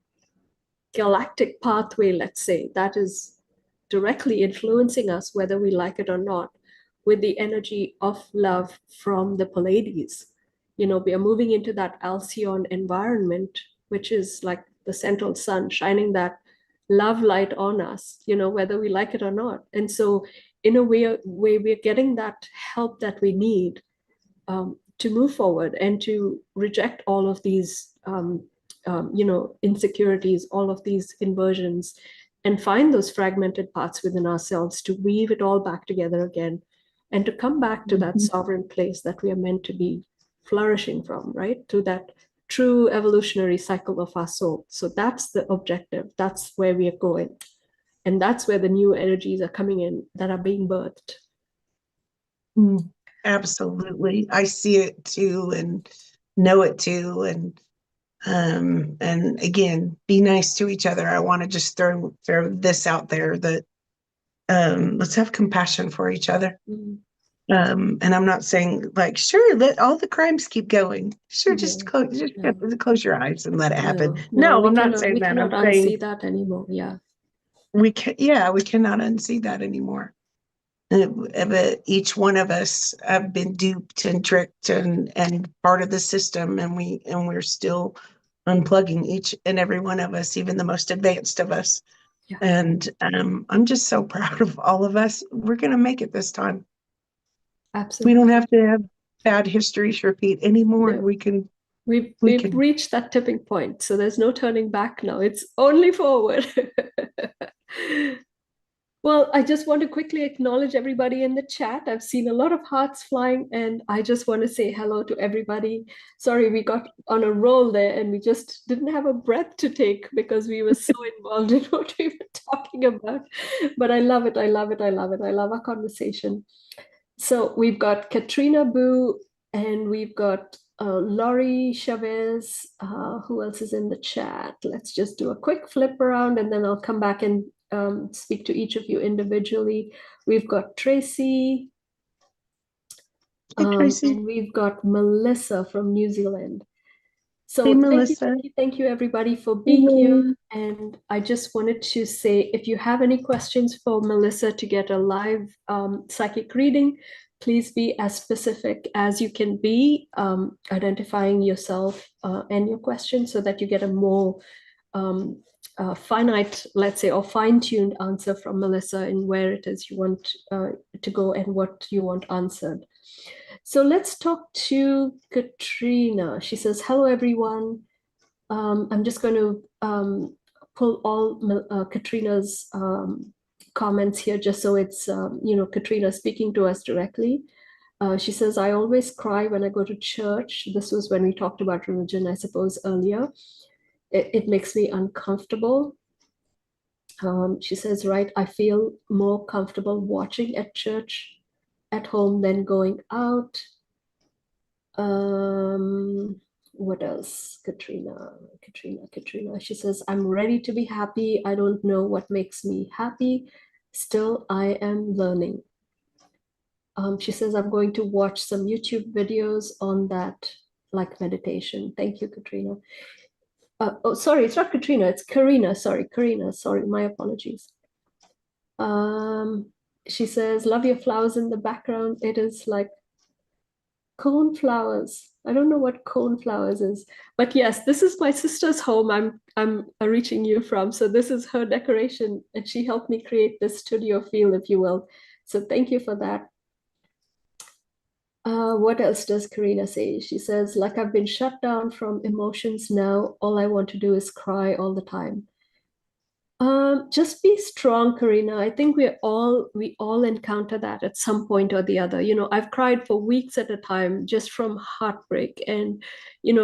galactic pathway, let's say, that is directly influencing us, whether we like it or not, with the energy of love from the Pleiades. We are moving into that Alcyon environment, which is like the central sun shining that love light on us, whether we like it or not. And so, in a way we're getting that help that we need to move forward and to reject all of these insecurities, all of these inversions, and find those fragmented parts within ourselves to weave it all back together again and to come back to that Mhm. sovereign place that we are meant to be flourishing from, right? To that true evolutionary cycle of our soul. So that's the objective. That's where we are going. And that's where the new energies are coming in that are being birthed. Absolutely. I see it too and know it too. And again, be nice to each other. I want to just throw this out there that let's have compassion for each other. Mm. And I'm not saying like, sure, let all the crimes keep going. Sure, just No, close your eyes and let it happen. no, No, I'm not saying we that. cannot I'm saying unsee that anymore. Yeah, we cannot unsee that anymore. But each one of us have been duped and tricked and part of the system, and we're still unplugging each and every one of us, even the most advanced of us. yeah, And I'm just so proud of all of us. We're gonna make it this time. We don't absolutely. have to have bad histories repeat anymore. No, We we've can reached that tipping point, so there's no turning back now. It's only forward. Well, I just want to quickly acknowledge everybody in the chat. I've seen a lot of hearts flying, and I just want to say hello to everybody. Sorry, we got on a roll there and we just didn't have a breath to take because we were so involved in what we were talking about. But I love it. I love it. I love it. I love our conversation. So we've got Katrina Boo and we've got Laurie Chavez. Who else is in the chat? Let's just do a quick flip around and then I'll come back and speak to each of you individually. We've got Tracy Hey Tracy. and we've got Melissa from New Zealand. Hey So Melissa. thank you, everybody, for being here. Hello. And I just wanted to say, if you have any questions for Melissa to get a live psychic reading, please be as specific as you can be, identifying yourself and your question so that you get a more um, finite, let's say, or fine-tuned answer from Melissa in where it is you want to go and what you want answered. So let's talk to Katrina. She says, hello, everyone. I'm just going to pull all Katrina's comments here just so it's, Katrina speaking to us directly. She says, I always cry when I go to church. This was when we talked about religion, I suppose, earlier. It makes me uncomfortable. She says, right, I feel more comfortable watching at church at home than going out. What else? Katrina. She says, I'm ready to be happy. I don't know what makes me happy. Still, I am learning. She says, I'm going to watch some YouTube videos on that, like meditation. Thank you, Katrina. Oh, sorry, it's not Katrina, it's Karina. Sorry, Karina. Sorry, my apologies. She says, love your flowers in the background. It is like cone flowers. I don't know what cone flowers is, but yes, this is my sister's home. I'm reaching you from. So this is her decoration, and she helped me create this studio feel, if you will. So thank you for that. What else does Karina say? She says, like I've been shut down from emotions now. All I want to do is cry all the time. Just be strong, Karina. I think we all encounter that at some point or the other. You know, I've cried for weeks at a time just from heartbreak and,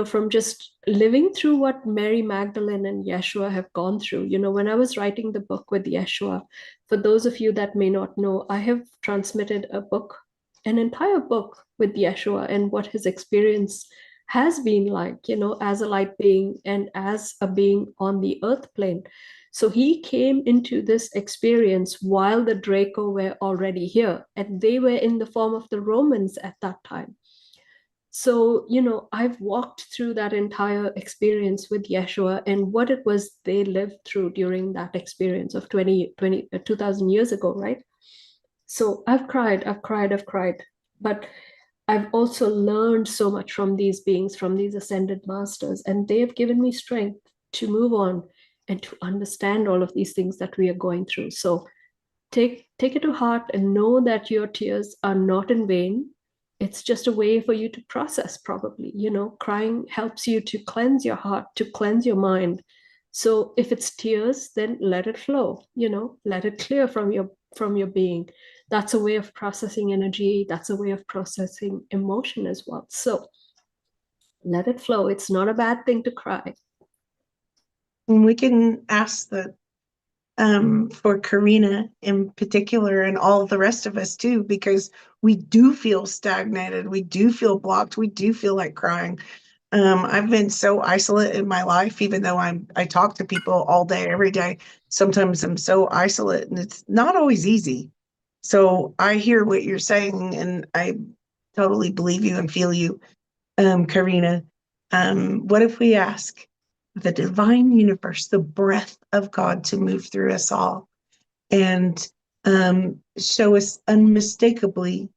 from just living through what Mary Magdalene and Yeshua have gone through. You know, when I was writing the book with Yeshua, for those of you that may not know, I have transmitted a book, an entire book with Yeshua and what his experience has been like, as a light being and as a being on the earth plane. So he came into this experience while the Draco were already here, and they were in the form of the Romans at that time. So, I've walked through that entire experience with Yeshua and what it was they lived through during that experience of 2,000 years ago, right? So I've cried, I've cried, I've cried. But I've also learned so much from these beings, from these ascended masters, and they have given me strength to move on and to understand all of these things that we are going through. So take it to heart and know that your tears are not in vain. It's just a way for you to process, probably. Crying helps you to cleanse your heart, to cleanse your mind. So if it's tears, then let it flow, let it clear from your being. That's a way of processing energy. That's a way of processing emotion as well. So let it flow. It's not a bad thing to cry. And we can ask that for Karina in particular, and all of the rest of us too, because we do feel stagnated, we do feel blocked, we do feel like crying. I've been so isolated in my life, even though I talk to people all day, every day. Sometimes I'm so isolated, and it's not always easy. So I hear what you're saying, and I totally believe you and feel you, Karina. What if we ask the divine universe, the breath of God, to move through us all and show us unmistakably,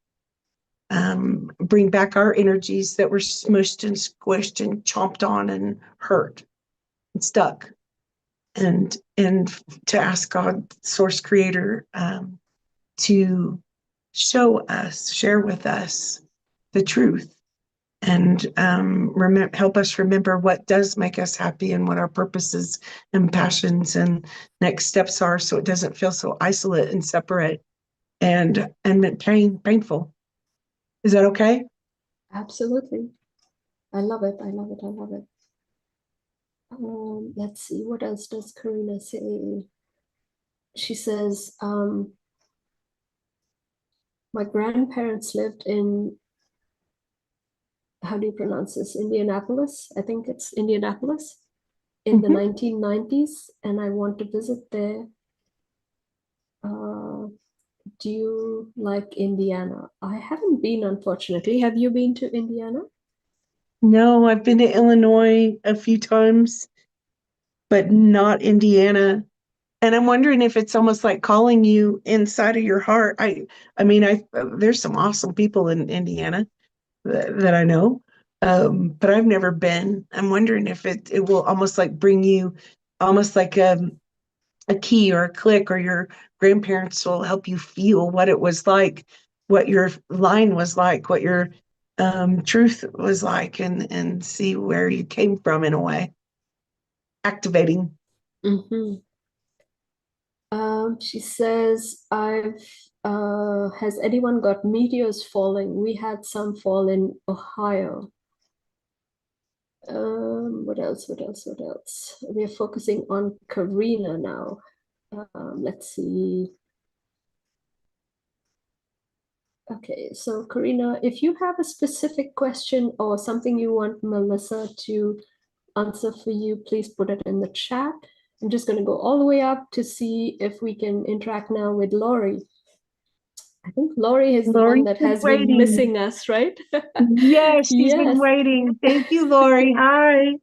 bring back our energies that were smushed and squished and chomped on and hurt and stuck, and to ask God, Source Creator, to show us, share with us the truth, and help us remember what does make us happy and what our purposes and passions and next steps are, so it doesn't feel so isolate and separate and painful. Is that okay? Absolutely. I love it. I love it. I love it. Let's see. What else does Karina say? She says, my grandparents lived in, how do you pronounce this? Indianapolis. I think it's Indianapolis in the Mm-hmm. 1990s, and I want to visit there. Uh, do you like Indiana? I haven't been, unfortunately. Have you been to Indiana? No, I've been to Illinois a few times, but not Indiana. And I'm wondering if it's almost like calling you inside of your heart. I mean, there's some awesome people in Indiana that I know, but I've never been. I'm wondering if it will almost like bring you, almost like a key or a click, or your grandparents will help you feel what it was like, what your line was like, what your truth was like, and see where you came from in a way. Activating. Mm-hmm. She says, has anyone got meteors falling? We had some fall in Ohio. What else? What else? What else? We are focusing on Karina now. Let's see. Okay, so Karina, if you have a specific question or something you want Melissa to answer for you, please put it in the chat. I'm just going to go all the way up to see if we can interact now with Lori. I think Lori is the one Lori's that been has been waiting. missing us, right? Yes, she's been Yes. waiting. Thank you, Lori. Hi.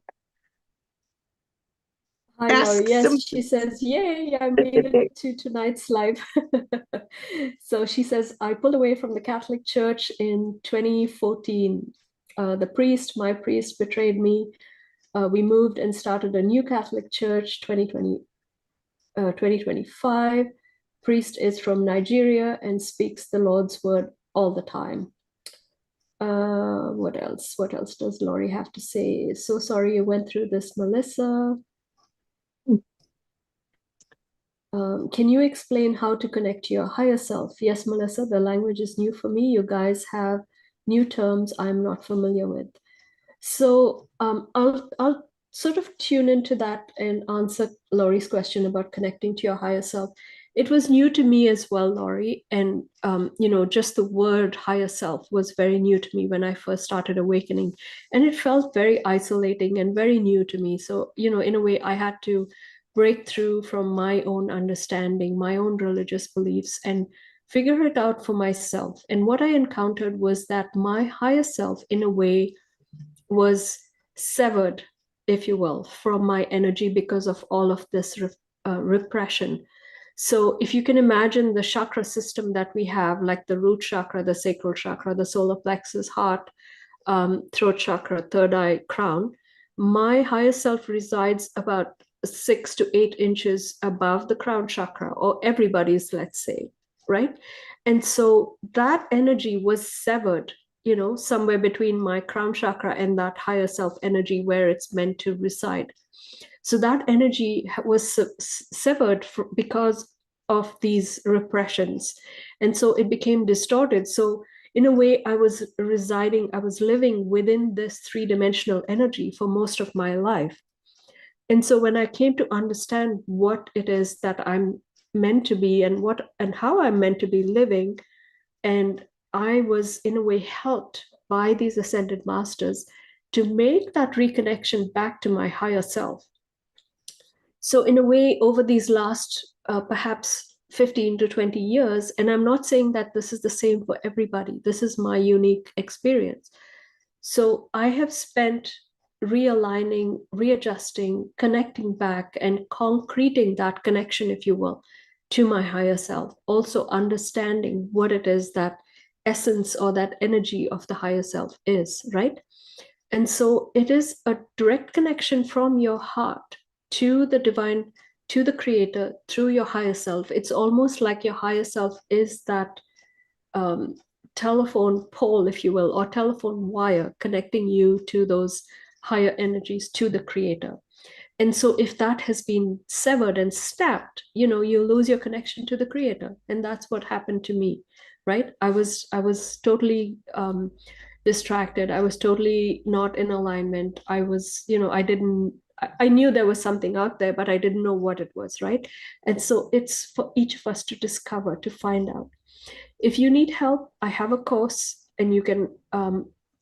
Hi, Laurie. Ask Yes, some. she says, yay, I made it to tonight's live. So she says, I pulled away from the Catholic Church in 2014. My priest betrayed me. We moved and started a new Catholic Church 2025. Priest is from Nigeria and speaks the Lord's word all the time. What else? What else does Laurie have to say? So sorry you went through this, Melissa. Can you explain how to connect to your higher self? Yes, Melissa, the language is new for me. You guys have new terms I'm not familiar with. So I'll sort of tune into that and answer Laurie's question about connecting to your higher self. It was new to me as well, Laurie, and just the word higher self was very new to me when I first started awakening, and it felt very isolating and very new to me. So in a way, I had to break through from my own understanding, my own religious beliefs, and figure it out for myself. And what I encountered was that my higher self, in a way, was severed, if you will, from my energy because of all of this repression. So if you can imagine the chakra system that we have, like the root chakra, the sacral chakra, the solar plexus, heart, throat chakra, third eye, crown, my higher self resides about 6 to 8 inches above the crown chakra, or everybody's, let's say, right? And so that energy was severed, somewhere between my crown chakra and that higher self energy where it's meant to reside. So that energy was severed because of these repressions. And so it became distorted. So in a way, I was living within this three-dimensional energy for most of my life. And so when I came to understand what it is that I'm meant to be and how I'm meant to be living, and I was in a way helped by these ascended masters to make that reconnection back to my higher self. So in a way, over these last perhaps 15 to 20 years, and I'm not saying that this is the same for everybody, this is my unique experience. So I have spent realigning, readjusting, connecting back, and concreting that connection, if you will, to my higher self. Also understanding what it is that essence or that energy of the higher self is, right? And so it is a direct connection from your heart to the divine, to the creator, through your higher self. It's almost like your higher self is that um, telephone pole, if you will, or telephone wire connecting you to those higher energies, to the creator. And so if that has been severed and snapped, you lose your connection to the creator. And that's what happened to me, right? I was totally distracted. I was totally not in alignment. I was, I knew there was something out there, but I didn't know what it was, right? And so it's for each of us to discover, to find out. If you need help, I have a course, and you can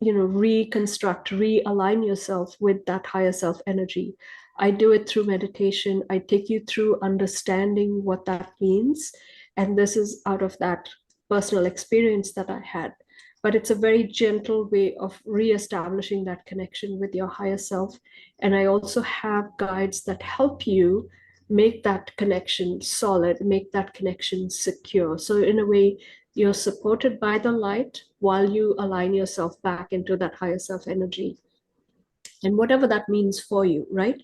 reconstruct, realign yourself with that higher self energy. I do it through meditation. I take you through understanding what that means, and this is out of that personal experience that I had. But it's a very gentle way of reestablishing that connection with your higher self. And I also have guides that help you make that connection solid, make that connection secure. So in a way, you're supported by the light while you align yourself back into that higher self energy, and whatever that means for you, right?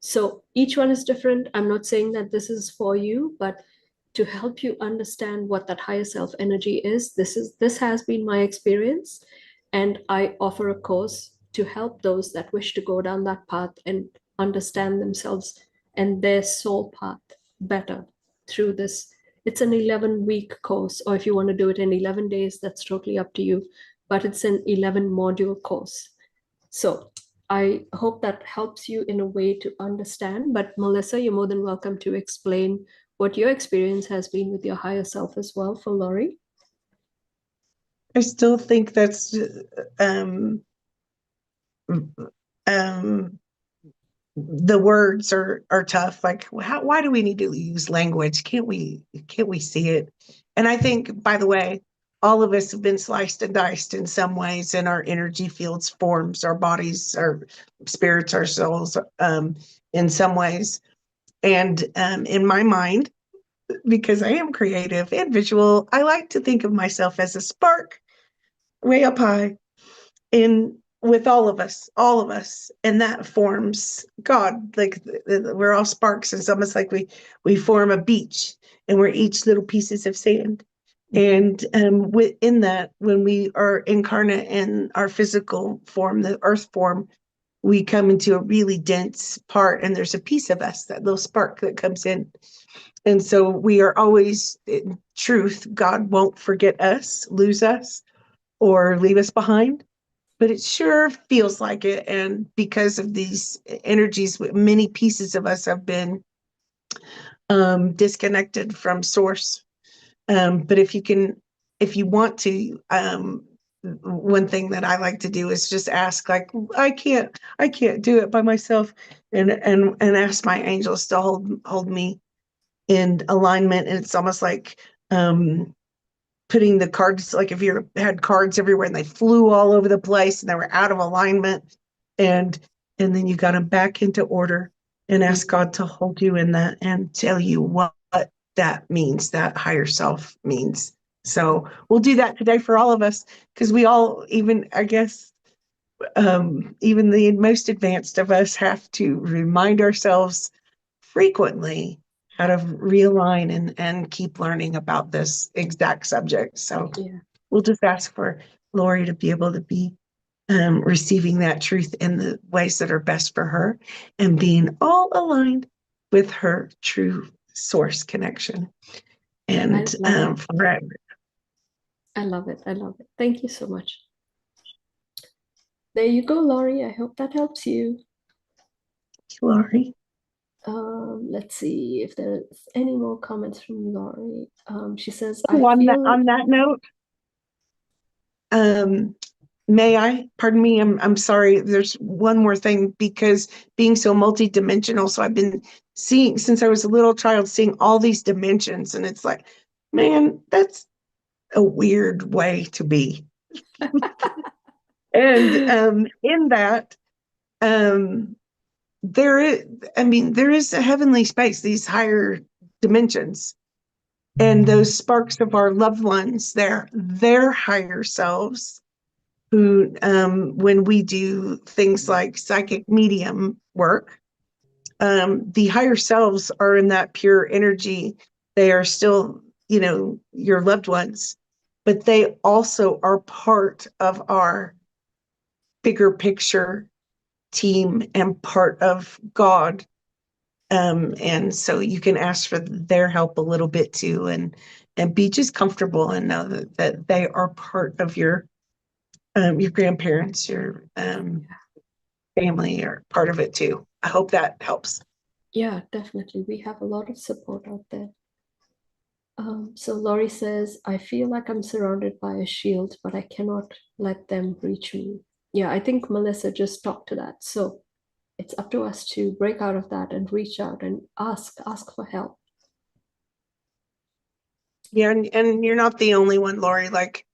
So each one is different. I'm not saying that this is for you, but to help you understand what that higher self energy is, this has been my experience, and I offer a course to help those that wish to go down that path and understand themselves and their soul path better through this. It's an 11-week course, or if you want to do it in 11 days, that's totally up to you, but it's an 11 module course. So I hope that helps you in a way to understand. But Melissa, you're more than welcome to explain what your experience has been with your higher self as well for Laurie. I still think that's the words are tough. Like, why do we need to use language? Can't we see it? And I think, by the way, all of us have been sliced and diced in some ways, and our energy fields, forms, our bodies, our spirits, our souls, in some ways. And in my mind, because I am creative and visual, I like to think of myself as a spark way up high in with all of us, and that forms God. Like, we're all sparks. It's almost like we form a beach, and we're each little pieces of sand. And within that, when we are incarnate in our physical form, the earth form, we come into a really dense part, and there's a piece of us, that little spark that comes in. And so we are always, in truth, God won't forget us, lose us, or leave us behind, but it sure feels like it. And because of these energies, many pieces of us have been disconnected from source. But if you want to, one thing that I like to do is just ask, like, I can't do it by myself, and ask my angels to hold me in alignment. And it's almost like putting the cards, like if you had cards everywhere and they flew all over the place and they were out of alignment, and then you got them back into order, and ask God to hold you in that and tell you what that means, that higher self means. So we'll do that today for all of us, because we all, even, I guess, even the most advanced of us, have to remind ourselves frequently how to realign and keep learning about this exact subject. So Yeah. we'll just ask for Lori to be able to be receiving that truth in the ways that are best for her and being all aligned with her true source connection I and love it. forever. I love it. I love it. Thank you so much. There you go, Laurie. I hope that helps you. Lori. Let's see if there's any more comments from Laurie. She says, I Oh, feel on that note, um, may I? Pardon me. I'm sorry. There's one more thing because being so multidimensional. So I've been seeing since I was a little child, seeing all these dimensions, and it's like, man, that's a weird way to be. And in that, um, there is, I mean, there is a heavenly space, these higher dimensions, and those sparks of our loved ones, their higher selves who, when we do things like psychic medium work, the higher selves are in that pure energy. They are still, your loved ones, but they also are part of our bigger picture team and part of God. And so you can ask for their help a little bit too, and be just comfortable and know that they are part of your grandparents, your family are part of it too. I hope that helps. Yeah, definitely. We have a lot of support out there. So Laurie says, I feel like I'm surrounded by a shield, but I cannot let them reach me. Yeah, I think Melissa just talked to that. So it's up to us to break out of that and reach out and ask for help. Yeah, and you're not the only one, Lori. Like,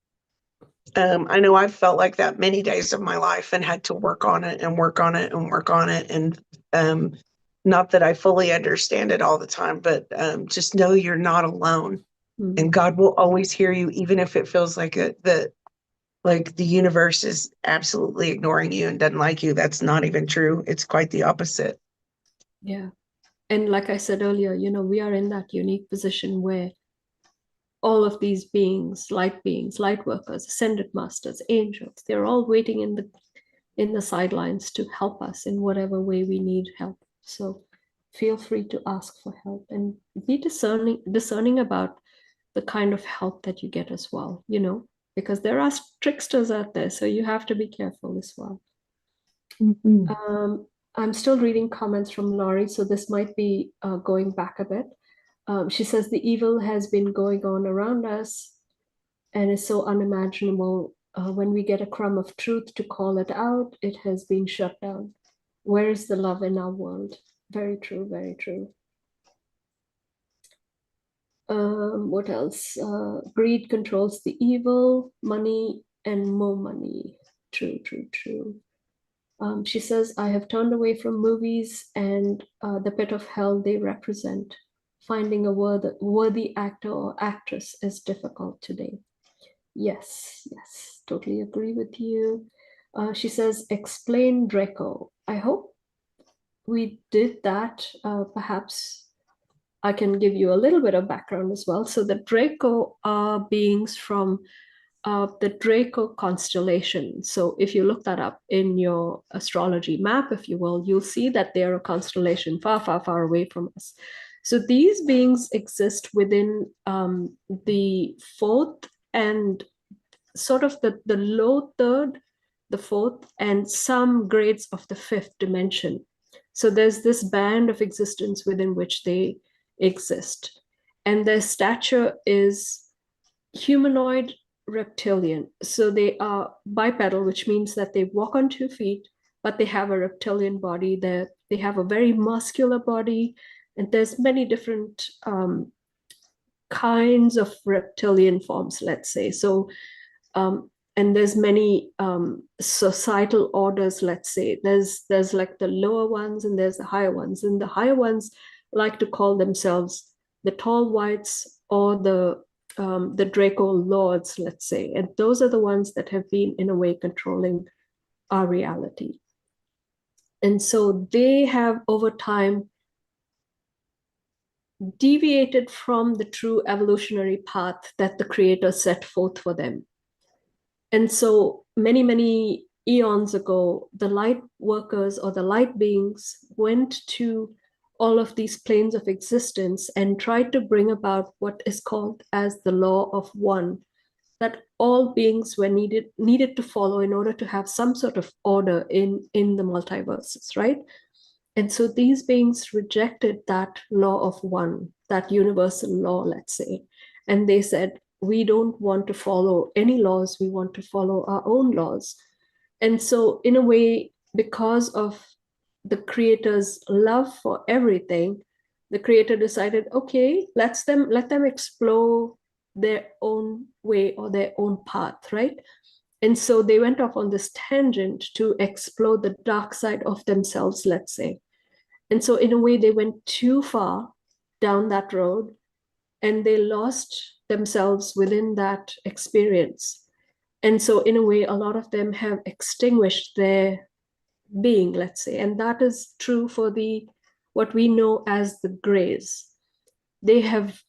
I know I've felt like that many days of my life and had to work on it and work on it and work on it. And not that I fully understand it all the time, but just know you're not alone. And Mm. God will always hear you, even if it feels like like the universe is absolutely ignoring you and doesn't like you. That's not even true. It's quite the opposite. Yeah. And like I said earlier, we are in that unique position where all of these beings, light workers, ascended masters, angels, they're all waiting in the sidelines to help us in whatever way we need help. So feel free to ask for help and be discerning about the kind of help that you get as well, because there are tricksters out there, so you have to be careful as well. Mm-hmm. I'm still reading comments from Laurie, so this might be going back a bit. She says the evil has been going on around us and is so unimaginable. When we get a crumb of truth to call it out, it has been shut down. Where is the love in our world? Very true, very true. What else? Greed controls the evil, money, and more money. True, true, true. She says, I have turned away from movies and the pit of hell they represent. Finding a worthy actor or actress is difficult today. Yes, yes, totally agree with you. She says, explain Draco. I hope we did that. Perhaps I can give you a little bit of background as well. So the Draco are beings from the Draco constellation. So if you look that up in your astrology map, if you will, you'll see that they are a constellation far, far, far away from us. So these beings exist within the fourth and sort of the low third, the fourth, and some grades of the fifth dimension. So there's this band of existence within which they exist. And their stature is humanoid reptilian. So they are bipedal, which means that they walk on 2 feet, but they have a reptilian body. They have a very muscular body, and there's many different kinds of reptilian forms, let's say. So and there's many societal orders, let's say. There's like the lower ones and there's the higher ones, and the higher ones like to call themselves the tall whites or the Draco lords, let's say. And those are the ones that have been in a way controlling our reality. And so they have over time deviated from the true evolutionary path that the creator set forth for them. And so many, many eons ago, the light workers or the light beings went to all of these planes of existence and tried to bring about what is called as the law of one, that all beings were needed to follow in order to have some sort of order in the multiverses, right? And so these beings rejected that law of one, that universal law, let's say. And they said, we don't want to follow any laws, we want to follow our own laws. And so, in a way, because of the creator's love for everything, the creator decided, okay, let them explore their own way or their own path, right? And so they went off on this tangent to explore the dark side of themselves, let's say. And so, in a way, they went too far down that road and they lost themselves within that experience. And so, in a way, a lot of them have extinguished their being, let's say. And that is true for the what we know as the grays. They have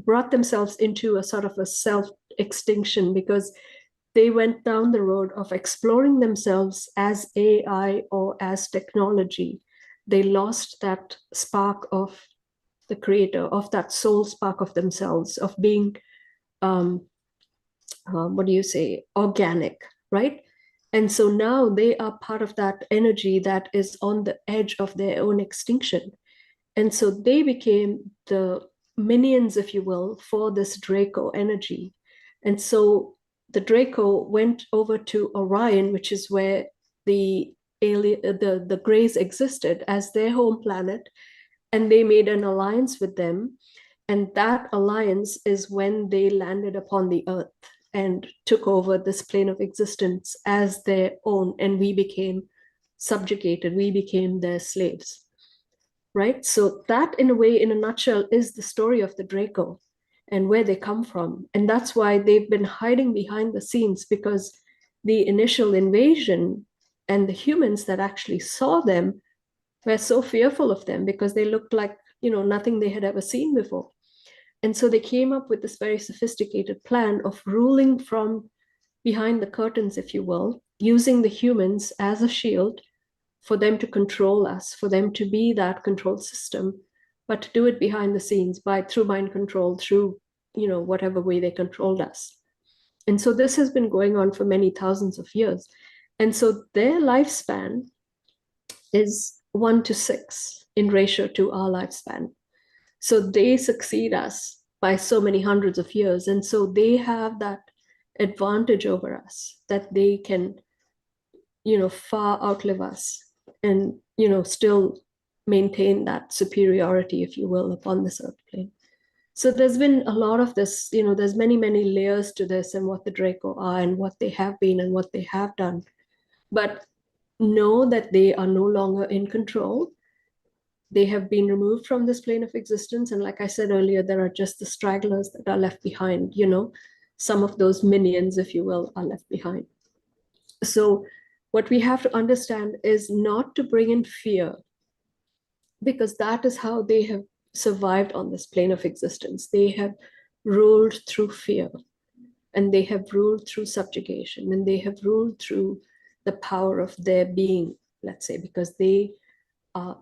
brought themselves into a sort of a self extinction because they went down the road of exploring themselves as AI or as technology. They lost that spark of the creator, of that soul spark of themselves, of being, um, what do you say, organic, right? And so now they are part of that energy that is on the edge of their own extinction. And so they became the minions, if you will, for this Draco energy. And so the Draco went over to Orion, which is where the Greys existed as their home planet, and they made an alliance with them. And that alliance is when they landed upon the earth and took over this plane of existence as their own, and we became subjugated, we became their slaves, right? So that, in a way, in a nutshell, is the story of the Draco and where they come from. And that's why they've been hiding behind the scenes, because the initial invasion and the humans that actually saw them were so fearful of them because they looked like, nothing they had ever seen before. And so they came up with this very sophisticated plan of ruling from behind the curtains, if you will, using the humans as a shield for them to control us, for them to be that control system, but to do it behind the scenes through mind control, through, whatever way they controlled us. And so this has been going on for many thousands of years. And so their lifespan is 1 to 6 in ratio to our lifespan. So they succeed us by so many hundreds of years. And so they have that advantage over us that they can, far outlive us and, still maintain that superiority, if you will, upon this earth plane. So there's been a lot of this, there's many, many layers to this and what the Draco are and what they have been and what they have done. But know that they are no longer in control. They have been removed from this plane of existence. And like I said earlier, there are just the stragglers that are left behind, some of those minions, if you will, are left behind. So what we have to understand is not to bring in fear, because that is how they have survived on this plane of existence. They have ruled through fear, and they have ruled through subjugation, and they have ruled through the power of their being, let's say, because they are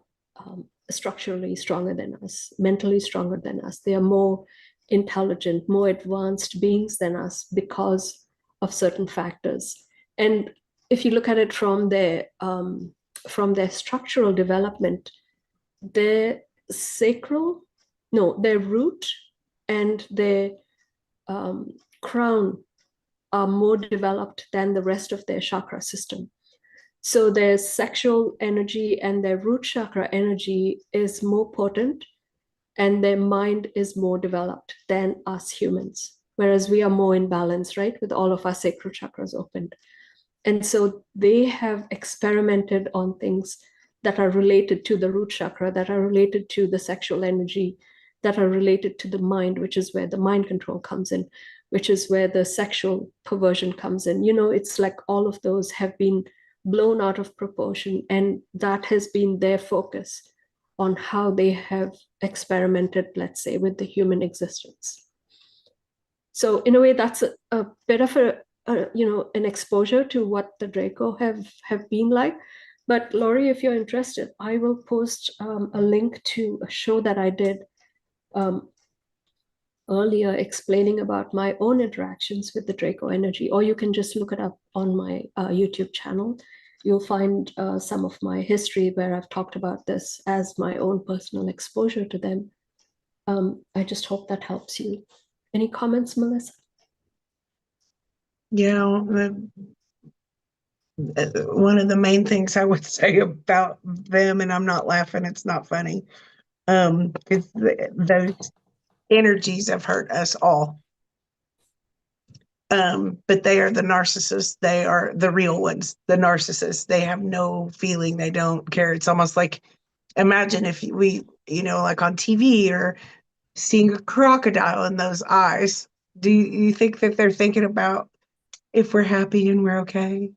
structurally stronger than us, mentally stronger than us. They are more intelligent, more advanced beings than us because of certain factors. And if you look at it from their structural development, their sacral, no, their root and their crown are more developed than the rest of their chakra system. So their sexual energy and their root chakra energy is more potent, and their mind is more developed than us humans, whereas we are more in balance, right, with all of our sacral chakras opened. And so they have experimented on things that are related to the root chakra, that are related to the sexual energy, that are related to the mind, which is where the mind control comes in, which is where the sexual perversion comes in. It's like all of those have been blown out of proportion, and that has been their focus on how they have experimented, let's say, with the human existence. So in a way, that's a bit of a an exposure to what the Draco have been like. But Laurie, if you're interested, I will post a link to a show that I did um, earlier explaining about my own interactions with the Draco energy, or you can just look it up on my YouTube channel. You'll find some of my history where I've talked about this as my own personal exposure to them. I just hope that helps you. Any comments, Melissa? Yeah, one of the main things I would say about them, and I'm not laughing, it's not funny, because those energies have hurt us all. But they are the narcissists. They are the real ones, the narcissists. They have no feeling. They don't care. It's almost like, imagine if we, like on TV or seeing a crocodile in those eyes. Do you think that they're thinking about if we're happy and we're okay?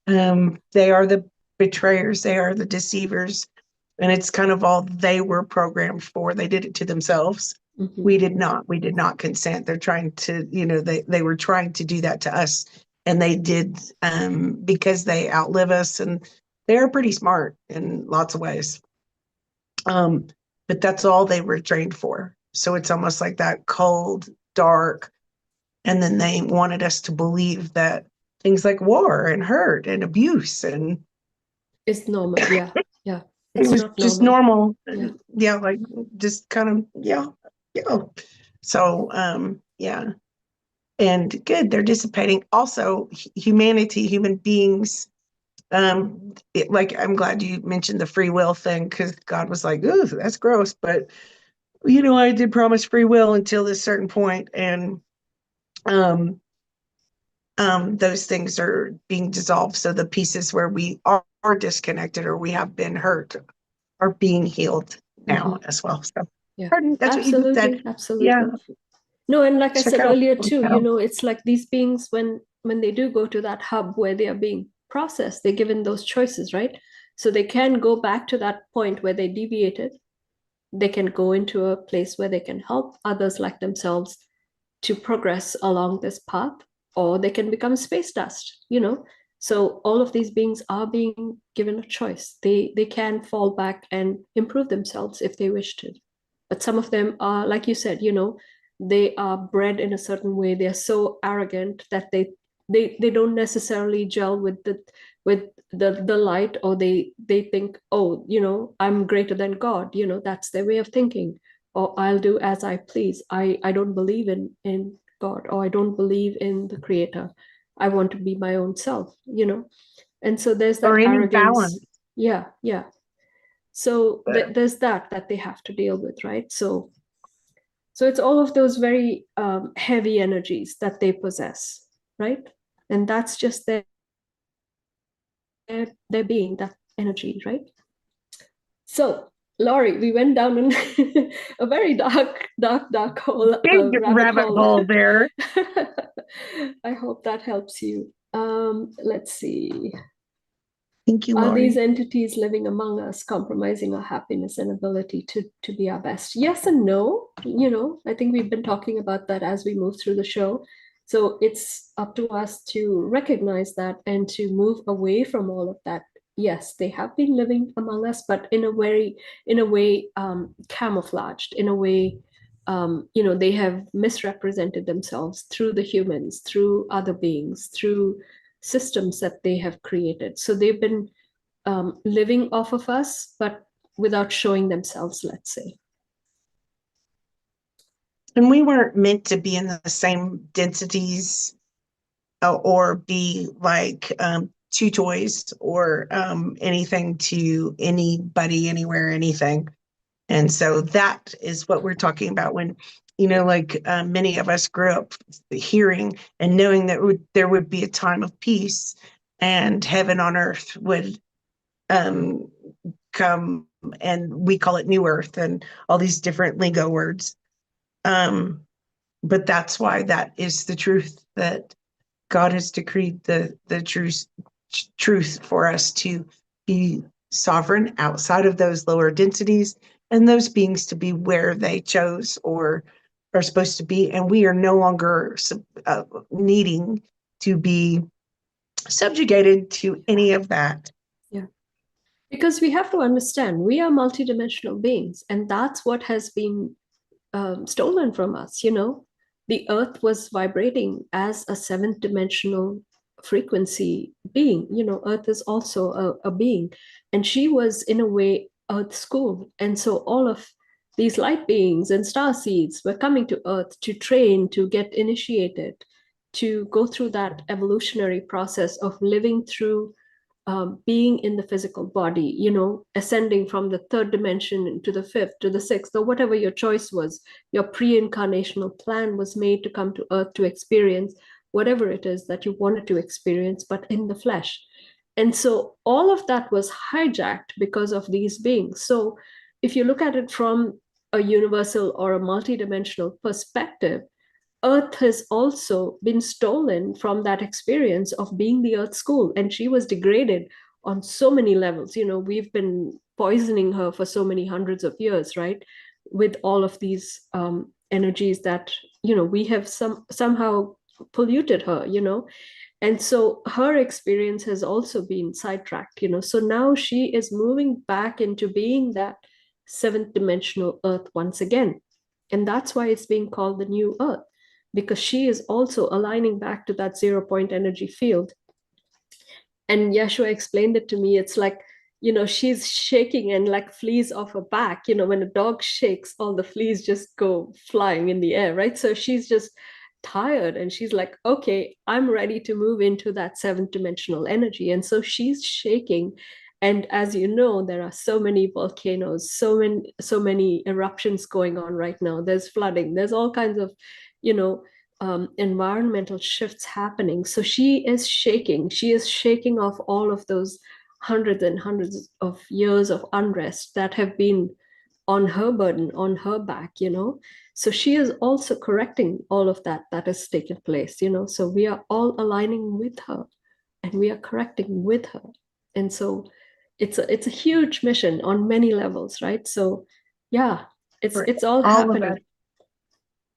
They are the betrayers. They are the deceivers. And it's kind of all they were programmed for. They did it to themselves. Mm-hmm. We did not. We did not consent. They're trying to, they were trying to do that to us. And they did because they outlive us, and they're pretty smart in lots of ways. But that's all they were trained for. So it's almost like that cold, dark, and then they wanted us to believe that things like war and hurt and abuse and It's normal. Yeah. Yeah. it It's was not just normal. normal. Yeah. Yeah, like just kind of, yeah, yeah. So, yeah. And good, they're dissipating. Also, humanity, human beings, like I'm glad you mentioned the free will thing, because God was like, ooh, that's gross. But I did promise free will until this certain point, and those things are being dissolved. So the pieces where we are disconnected or we have been hurt are being healed now Mm-hmm. as well. So, Yeah. pardon, that's what you just said. Absolutely. Yeah, Absolutely. No, and like I check said out. earlier too, it's like these beings when they do go to that hub where they are being processed, they're given those choices, right? So they can go back to that point where they deviated. They can go into a place where they can help others like themselves to progress along this path, or they can become space dust. So all of these beings are being given a choice. They can fall back and improve themselves if they wish to. But some of them are, like you said, they are bred in a certain way. They're so arrogant that they don't necessarily gel with the light, or they think, oh, I'm greater than God. That's their way of thinking. Or I'll do as I please. I don't believe in God, or I don't believe in the creator. I want to be my own self. And so there's Or that any balance. arrogance. Yeah, yeah. So Uh, there's that they have to deal with, right? So it's all of those very heavy energies that they possess, right? And that's just their being, that energy, right? So, Laurie, we went down a very dark hole, Big rabbit rabbit hole. hole there. I hope that helps you. Let's see. Thank you, Are these Lori. entities living among us compromising our happiness and ability to be our best? Yes and no. I think we've been talking about that as we move through the show. So it's up to us to recognize that and to move away from all of that. Yes, they have been living among us, but in a way, camouflaged, in a way, they have misrepresented themselves through the humans, through other beings, through systems that they have created. So they've been living off of us, but without showing themselves, let's say. And we weren't meant to be in the same densities, or be like two toys, or anything to anybody, anywhere, anything. And so that is what we're talking about when, like many of us grew up hearing and knowing that there would be a time of peace and heaven on earth would um, come, and we call it new earth and all these different lingo words. But that's why that is the truth, that God has decreed the truth for us to be sovereign outside of those lower densities, and those beings to be where they chose or are supposed to be. And we are no longer needing to be subjugated to any of that. Yeah. Because we have to understand we are multidimensional beings, and that's what has been stolen from us. The earth was vibrating as a seventh dimensional frequency being. Earth is also a being, and she was in a way earth school. And so all of these light beings and star seeds were coming to earth to train, to get initiated, to go through that evolutionary process of living through being in the physical body, ascending from the third dimension to the fifth, to the sixth, or whatever your choice was. Your pre-incarnational plan was made to come to earth to experience whatever it is that you wanted to experience, but in the flesh. And so all of that was hijacked because of these beings. So if you look at it from a universal or a multidimensional perspective, Earth has also been stolen from that experience of being the Earth school. And she was degraded on so many levels. We've been poisoning her for so many hundreds of years, right? With all of these energies that, we have somehow polluted her, And so her experience has also been sidetracked, So now she is moving back into being that seventh dimensional Earth once again. And that's why it's being called the new Earth, because she is also aligning back to that 0 point energy field. And Yeshua explained it to me. It's like, she's shaking and like fleas off her back. When a dog shakes, all the fleas just go flying in the air, right? So she's just tired and she's like, okay, I'm ready to move into that seventh dimensional energy. And so she's shaking. And as you know, there are so many volcanoes, so many eruptions going on right now. There's flooding, there's all kinds of, you know, environmental shifts happening. So she is shaking. She is shaking off all of those hundreds and hundreds of years of unrest that have been on her burden, on her back. So she is also correcting all of that has taken place. So we are all aligning with her and we are correcting with her. And so it's a huge mission on many levels, right? So yeah, it's For it's all all of us, happening.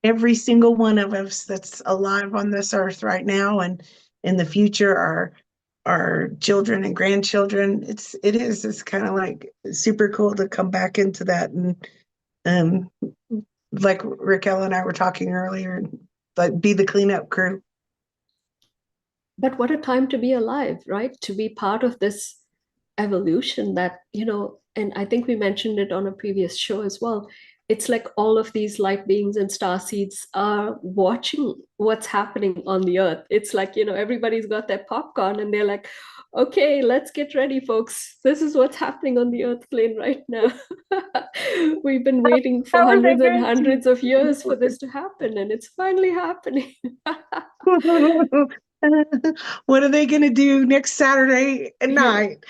every single one of us that's alive on this earth right now and in the future, our children and grandchildren. It's kind of like super cool to come back into that. And um like Raquel and I were talking earlier, like be the cleanup crew. But what a time to be alive, right? To be part of this evolution that, and I think we mentioned it on a previous show as well. It's like all of these light beings and star seeds are watching what's happening on the earth. It's like, everybody's got their popcorn and they're like, okay, let's get ready, folks. This is what's happening on the earth plane right now. We've been waiting for How are they hundreds and going hundreds of years for this to happen, and it's finally happening. to what are they going to do next Saturday at Yeah. night?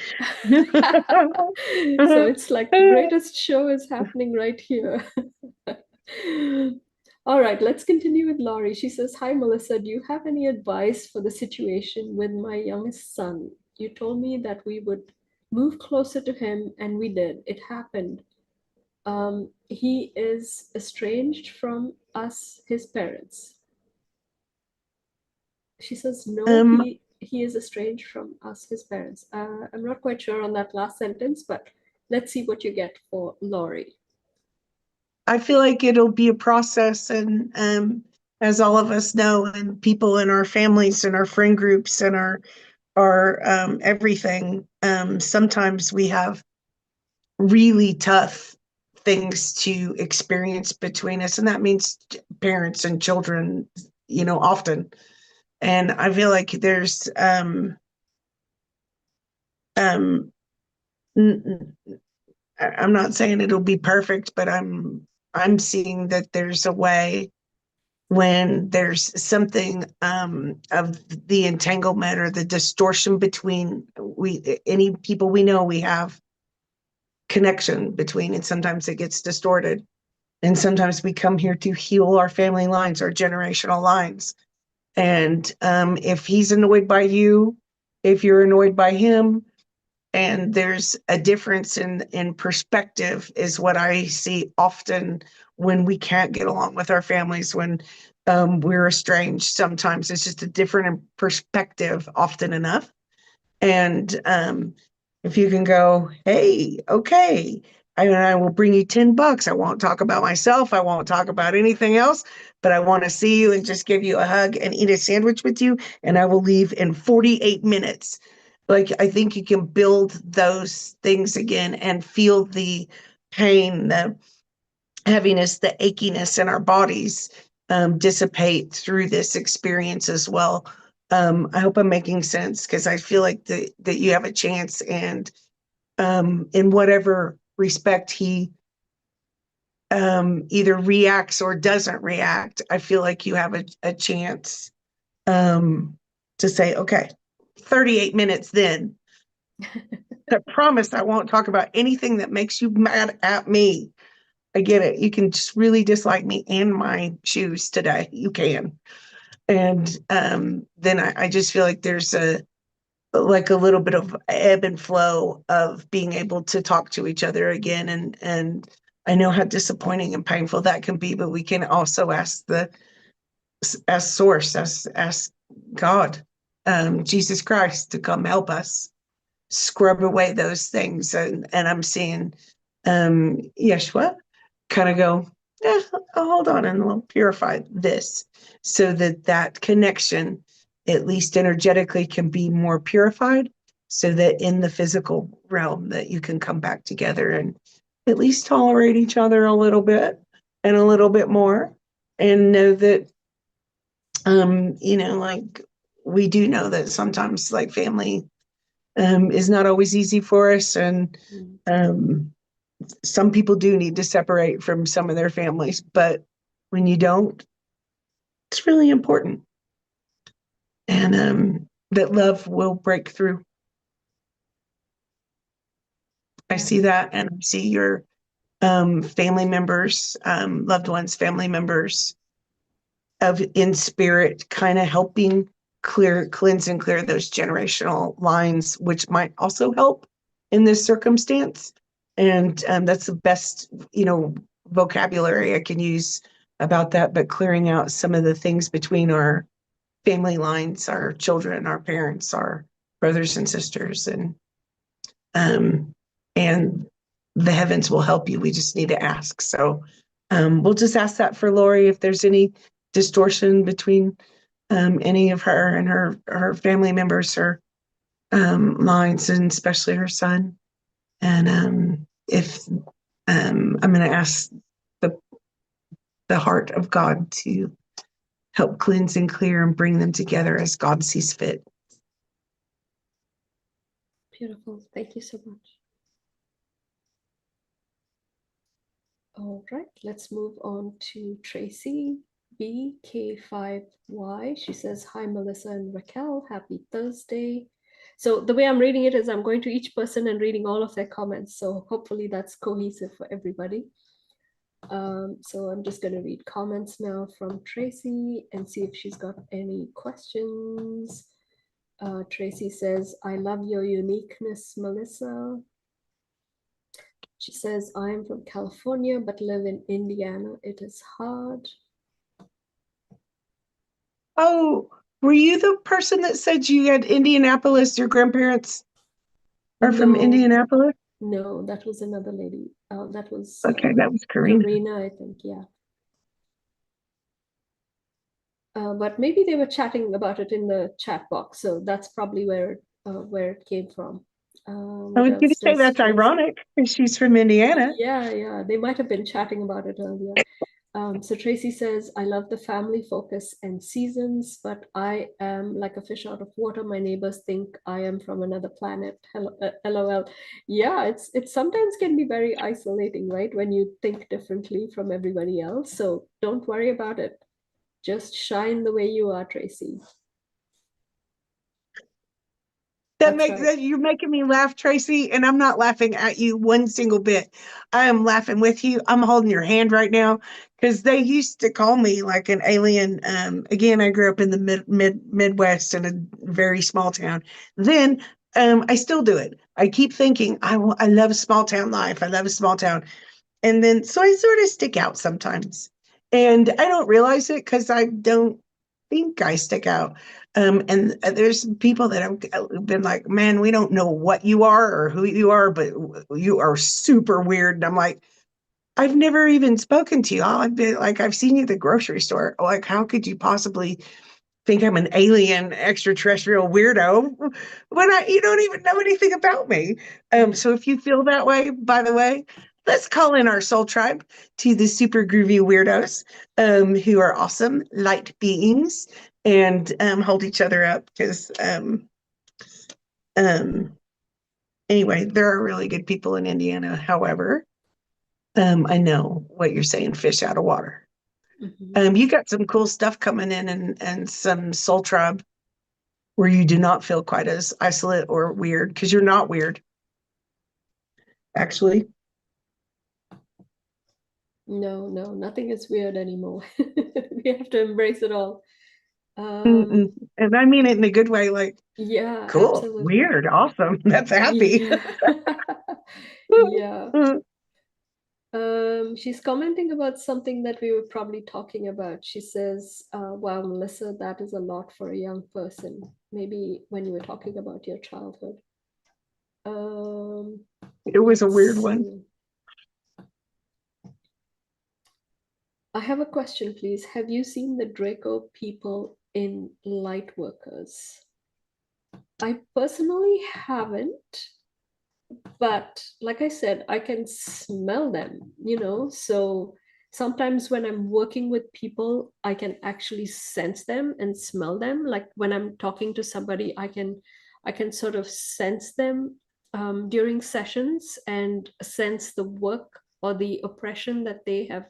So it's like the greatest show is happening right here. All right, let's continue with Laurie. She says, hi, Melissa. Do you have any advice for the situation with my youngest son? You told me that we would move closer to him, and we did. It happened. He is estranged from us, his parents. She says, no, um, he is estranged from us, his parents. I'm not quite sure on that last sentence, but let's see what you get for Laurie. I feel like it'll be a process, and as all of us know, and people in our families and our friend groups and our everything, sometimes we have really tough things to experience between us, and that means parents and children, often. And I feel like there's um I'm not saying it'll be perfect, but I'm seeing that there's a way when there's something of the entanglement or the distortion between any people we know we have connection between, and sometimes it gets distorted. And sometimes we come here to heal our family lines, our generational lines. And if he's annoyed by you, if you're annoyed by him, and there's a difference in perspective is what I see often when we can't get along with our families, when we're estranged. Sometimes it's just a different perspective often enough. And if you can go, hey, okay, I will bring you $10. I won't talk about myself. I won't talk about anything else, but I want to see you and just give you a hug and eat a sandwich with you. And I will leave in 48 minutes. Like, I think you can build those things again and feel the pain, the heaviness, the achiness in our bodies dissipate through this experience as well. I hope I'm making sense, because I feel like that you have a chance, and in whatever respect he either reacts or doesn't react, I feel like you have a chance to say, okay, 38 minutes then. I promise I won't talk about anything that makes you mad at me. I get it. You can just really dislike me and my shoes today. You can. And then I just feel like there's like a little bit of ebb and flow of being able to talk to each other again. And I know how disappointing and painful that can be, but we can also ask source, ask God, Jesus Christ, to come help us scrub away those things. And I'm seeing Yeshua kind of go, yeah, I'll hold on and we'll purify this, so that that connection, at least energetically, can be more purified, so that in the physical realm that you can come back together and at least tolerate each other a little bit and a little bit more, and know that like, we do know that sometimes, like, family is not always easy for us, and um some people do need to separate from some of their families, but when you don't, it's really important. And that love will break through. I see that, and I see your family members, loved ones, family members of in spirit, kind of helping cleanse and clear those generational lines, which might also help in this circumstance. And that's the best, vocabulary I can use about that, but clearing out some of the things between our family lines, our children, our parents, our brothers and sisters, um, and the heavens will help you. We just need to ask. So we'll just ask that for Lori, if there's any distortion between any of her and her family members, her lines, and especially her son. And if I'm going to ask the heart of God to help cleanse and clear and bring them together as God sees fit. Beautiful. Thank you so much. All right, let's move on to Tracy BK5Y. She says, hi, Melissa and Raquel. Happy Thursday. So the way I'm reading it is I'm going to each person and reading all of their comments. So hopefully that's cohesive for everybody. So I'm just going to read comments now from Tracy and see if she's got any questions. Tracy says, I love your uniqueness, Melissa. She says, I am from California, but live in Indiana. It is hard. Oh, were you the person that said you had Indianapolis? Your grandparents are from Indianapolis? No, that was another lady. That was Okay, that was Karina. Karina, I think, yeah. But maybe they were chatting about it in the chat box, so that's probably where it came from. I was going to say that's ironic, because she's from Indiana. Yeah, they might have been chatting about it earlier. So Tracy says, I love the family focus and seasons, but I am like a fish out of water. My neighbors think I am from another planet. Hello, LOL. Yeah, it sometimes can be very isolating, right? When you think differently from everybody else. So don't worry about it. Just shine the way you are, Tracy. You're making me laugh, Tracy, and I'm not laughing at you one single bit. I am laughing with you. I'm holding your hand right now, because they used to call me like an alien. Again, I grew up in the Midwest in a very small town. Then I still do it. I keep thinking I love small town life. I love a small town. And then, so I sort of stick out sometimes. And I don't realize it because I don't think I stick out. And there's people that have been like, man, we don't know what you are or who you are, but you are super weird. And I'm like, I've never even spoken to you. All I've been like, I've seen you at the grocery store. Like, how could you possibly think I'm an alien extraterrestrial weirdo when you don't even know anything about me? So if you feel that way, by the way, let's call in our soul tribe to the super groovy weirdos who are awesome light beings and hold each other up because um, anyway, there are really good people in Indiana. However, I know what you're saying, fish out of water. Mm-hmm. You got some cool stuff coming in and some soul tribe where you do not feel quite as isolate or weird because you're not weird, actually. No, no, nothing is weird anymore. We have to embrace it all. Mm-mm. And I mean it in a good way, like, Yeah, cool, absolutely. weird, awesome. That's happy. Yeah. Yeah. She's commenting about something that we were probably talking about. She says, wow, Melissa, that is a lot for a young person. Maybe when you were talking about your childhood. Um, It was a let's weird one. see. I have a question, please. Have you seen the Draco people in light workers? I personally haven't, but like I said, I can smell them, so sometimes when I'm working with people, I can actually sense them and smell them. Like when I'm talking to somebody, I can sort of sense them during sessions and sense the work or the oppression that they have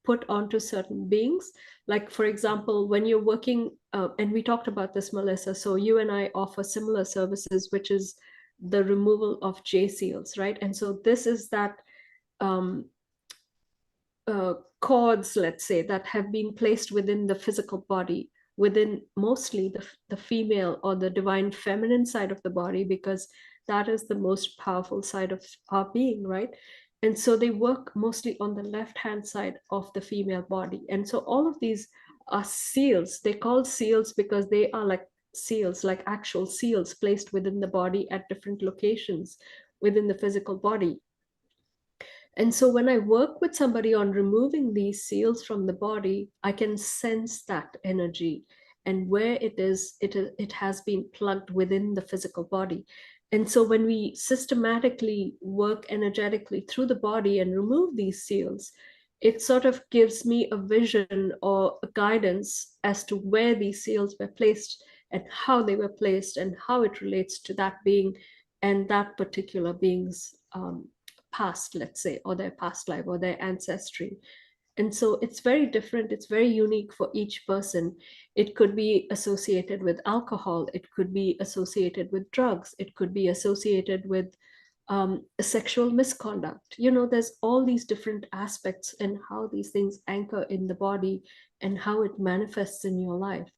put onto certain beings. Like for example, when you're working, and we talked about this, Melissa, so you and I offer similar services, which is the removal of J seals, right? And so this is that um, cords, let's say, that have been placed within the physical body, within mostly the female or the divine feminine side of the body, because that is the most powerful side of our being, right? And so they work mostly on the left hand side of the female body. And so all of these are seals. They call seals because they are like seals, like actual seals placed within the body at different locations within the physical body. And so when I work with somebody on removing these seals from the body, I can sense that energy and where it has been plugged within the physical body. And so when we systematically work energetically through the body and remove these seals, it sort of gives me a vision or a guidance as to where these seals were placed and how they were placed and how it relates to that being and that particular being's past, let's say, or their past life or their ancestry. And so it's very different. It's very unique for each person. It could be associated with alcohol. It could be associated with drugs. It could be associated with sexual misconduct. There's all these different aspects and how these things anchor in the body and how it manifests in your life.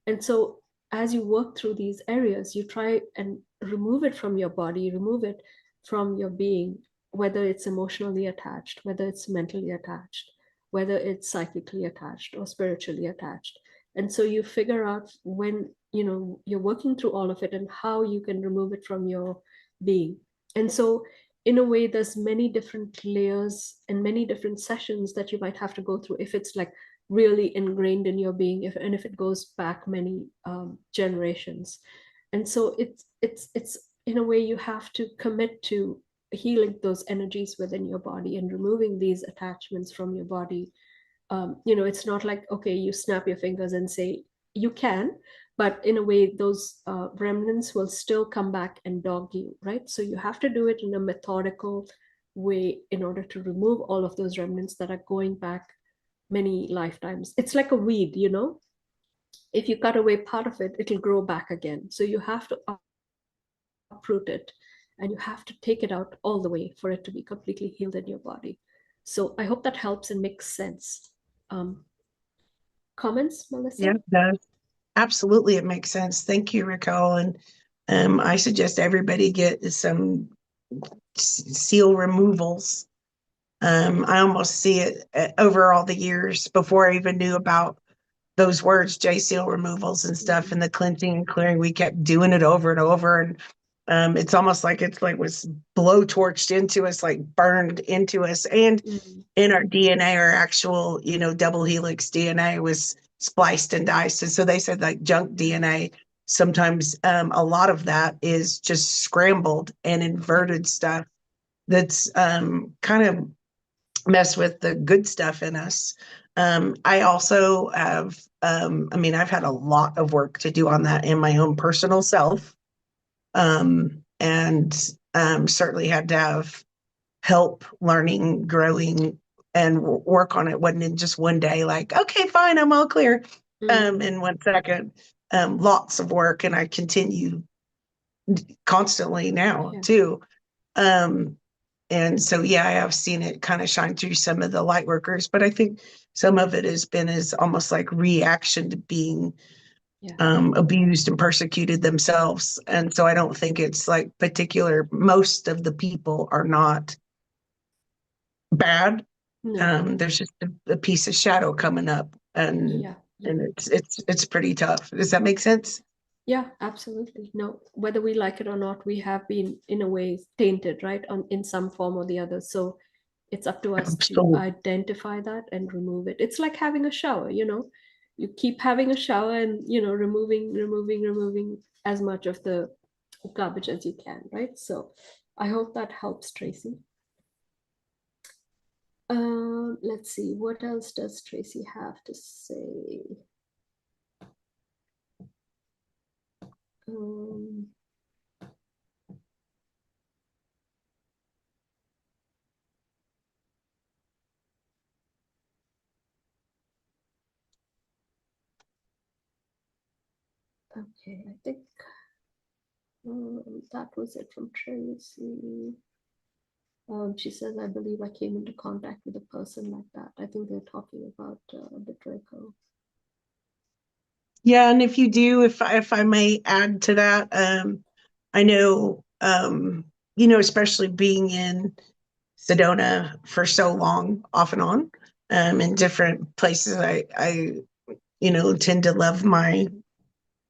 And so as you work through these areas, you try and remove it from your body, remove it from your being, whether it's emotionally attached, whether it's mentally attached, whether it's psychically attached or spiritually attached. And so you figure out when you're working through all of it and how you can remove it from your being. And so in a way, there's many different layers and many different sessions that you might have to go through if it's like really ingrained in your being, if it goes back many generations. And so it's in a way you have to commit to healing those energies within your body and removing these attachments from your body. It's not like, okay, you snap your fingers and say you can, but in a way those remnants will still come back and dog you, right? So you have to do it in a methodical way in order to remove all of those remnants that are going back many lifetimes. It's like a weed, if you cut away part of it, it'll grow back again. So you have to uproot it and you have to take it out all the way for it to be completely healed in your body. So I hope that helps and makes sense. um, Comments, Yeah, Melissa? it does. Absolutely, it makes sense. Thank you, Raquel. And I suggest everybody get some seal removals I almost see it over all the years before I even knew about those words, J seal removals and stuff, and Mm, the cleansing and clearing. We kept doing it over and over, and it's almost like it's like was blowtorched into us, like burned into us, and mm, in our DNA, our actual, double helix DNA was spliced and diced. And so they said like junk yeah, DNA, sometimes a lot of that is just scrambled and yeah, inverted stuff that's kind of mess with the good stuff in us. I also have, I mean, I've had a lot of work to do on that in my own personal self. And certainly had to have help learning, growing, and work on it. Wasn't in just one day, like, okay, fine, I'm all clear. mm, In 1 second. Lots of work, and I continue constantly now yeah, too. Um, and so, yeah, I have seen it kind of shine through some of the light workers, but I think some of it has been as almost like reaction to being yeah. abused and persecuted themselves. And so I don't think it's like particular. Most of the people are not bad. No, There's just a piece of shadow coming up, and yeah, yeah. it's pretty tough. Does that make sense? Yeah, absolutely. No, whether we like it or not, we have been in a way tainted, right? On in some form or the other. So it's up to us to Absolutely. identify that and remove it. It's like having a shower, you know. You keep having a shower and, removing as much of the garbage as you can, right? So I hope that helps, Tracy. Let's see, what else does Tracy have to say? Um, okay, I think that was it from Tracy. She says, I believe I came into contact with a person like that. I think they're talking about the Draco. Yeah, and if you do, if I may add to that, I know, especially being in Sedona for so long, off and on, in different places, I tend to love my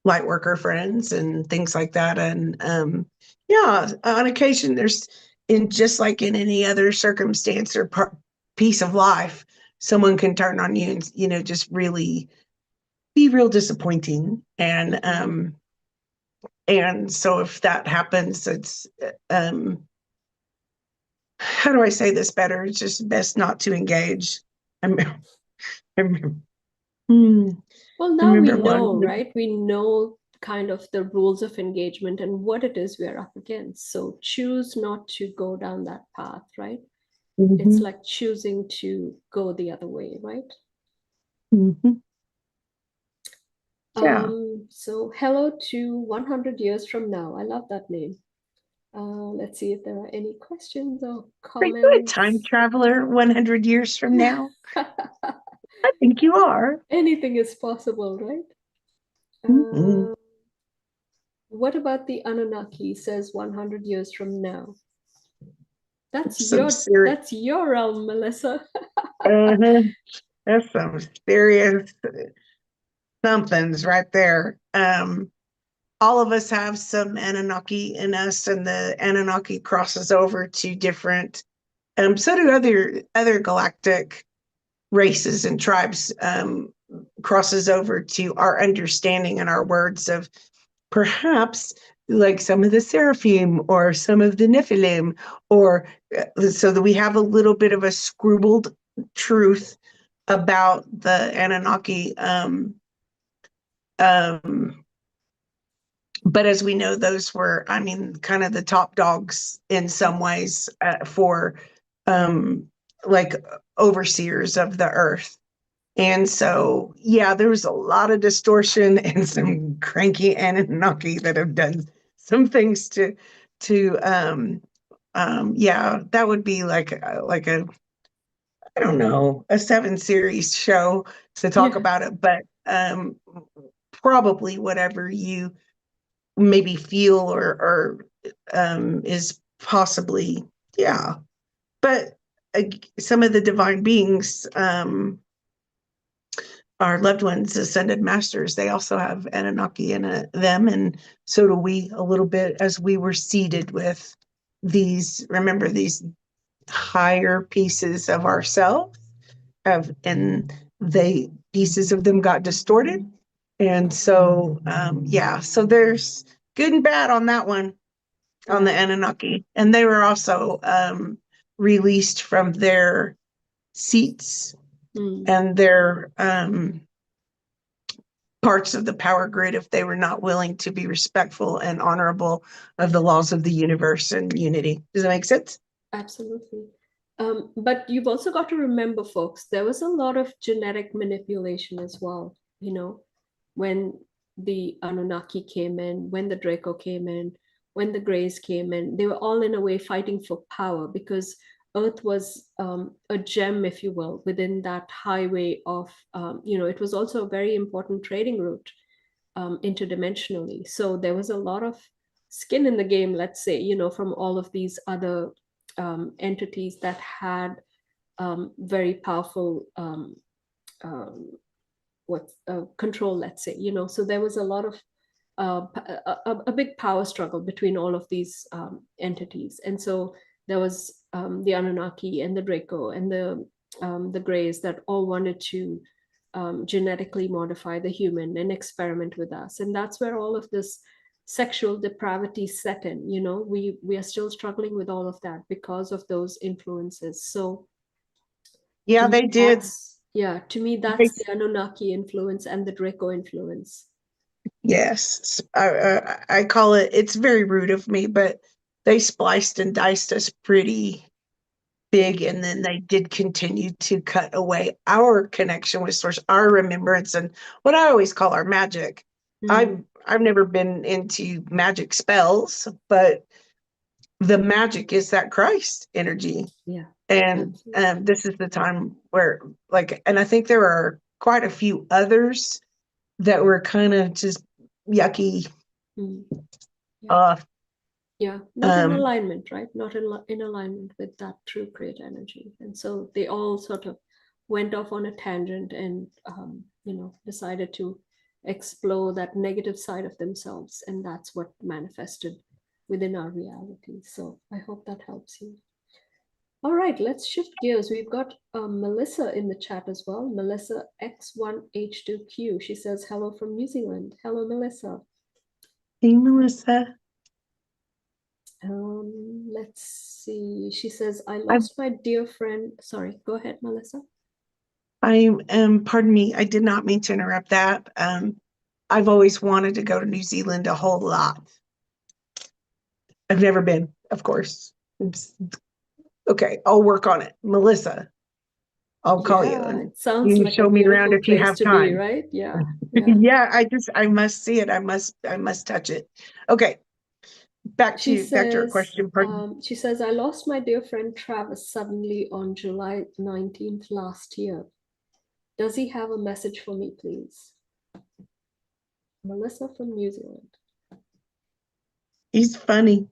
light worker friends and things like that. And yeah, on occasion, there's in just like in any other circumstance or piece of life, someone can turn on you and just really be real disappointing. Mm-hmm. And so if that happens, it's how do I say this better? It's just best not to engage. I remember, I remember, hmm, Well, I now we remember know, one. right? We know kind of the rules of engagement and what it is we're up against. So choose not to go down that path, right? It's Mhm, like choosing to go the other way, right? mhm. Yeah, So hello to 100 years from now. I love that name. Let's see if there are any questions or are you a time comments. traveler 100 years from now? I think you are. Anything is possible, right? Mhm. Uh, what about the Anunnaki says 100 years from now? That's Some your serious, that's your realm, Melissa. uh that's some serious somethings right there. All of us have some Anunnaki in us, and the Anunnaki crosses over to different. So do other galactic races and tribes. Crosses over to our understanding and our words of perhaps like some of the seraphim or some of the Nephilim, or so that we have a little bit of a scribbled truth about the Anunnaki. Um, but as we know, those were, I mean, kind of the top dogs in some Yeah. ways for um, like overseers of the earth. And so, yeah, there was a lot of distortion and some cranky Anunnaki that have done some things to yeah, that would be like a I don't know, a 7 series show to talk Yeah. about it, but probably whatever you maybe feel or is possibly, yeah. But some of the divine beings, our loved ones, ascended masters, they also have Anunnaki in them, and so do we a little bit, as we were seeded with these, remember, these higher pieces of ourselves and they pieces of them got distorted. And so yeah, so there's good and bad on that one, on the Yeah. Anunnaki. And they were also released from their seats Mm. and their parts of the power grid if they were not willing to be respectful and honorable of the laws of the universe and unity. Does that make sense? Absolutely. But you've also got to remember, folks, there was a lot of genetic manipulation as well. When the Anunnaki came in, when the Draco came in, when the Greys came in, they were all in a way fighting for power because Earth was a gem, if you will, within that highway of, it was also a very important trading route interdimensionally. So there was a lot of skin in the game, let's say, from all of these other entities that had very powerful um, what control, let's say. So there was a lot of a big power struggle between all of these entities, and so there was the Anunnaki and the Draco and the Greys that all wanted to genetically modify the human and experiment with us, and that's where all of this sexual depravity set in. We are still struggling with all of that because of those influences. So to Yeah, me they did. that's yeah to me They, that's the Anunnaki influence and the Draco influence. yes, I call it, it's very rude of me, but they spliced and diced us pretty big, and then they did continue to cut away our connection with source, our remembrance, and what I always call our magic. Mm, I've never been into magic spells, but the magic is that Christ energy. yeah, And absolutely. this is the time where, like, and I think there are quite a few others that were kind of just yucky Mm, yeah. off. Yeah, not in Um, alignment, right? Not in alignment with that true create energy. And so they all sort of went off on a tangent and, decided to explore that negative side of themselves. And that's what manifested within our reality. So I hope that helps you. All right, let's shift gears. We've got Melissa in the chat as well. Melissa X1H2Q. She says, hello from New Zealand. Hello, Melissa. hey, Melissa. Let's see. She says, I I lost my dear friend. Sorry, go ahead, Melissa. I am, pardon me, I did not mean to interrupt that. I've always wanted to go to New Zealand a whole lot. I've never been, of course. Oops. Okay, I'll work on it. Melissa, I'll call you Yeah, and it sounds you like a show me around beautiful if you place have to be, time. right? Yeah, yeah. Yeah, I must see it. I must touch it. Okay, back to your question. Pardon. She says, I lost my dear friend Travis suddenly on July 19th last year. Does he have a message for me, please? Melissa from New Zealand. He's funny.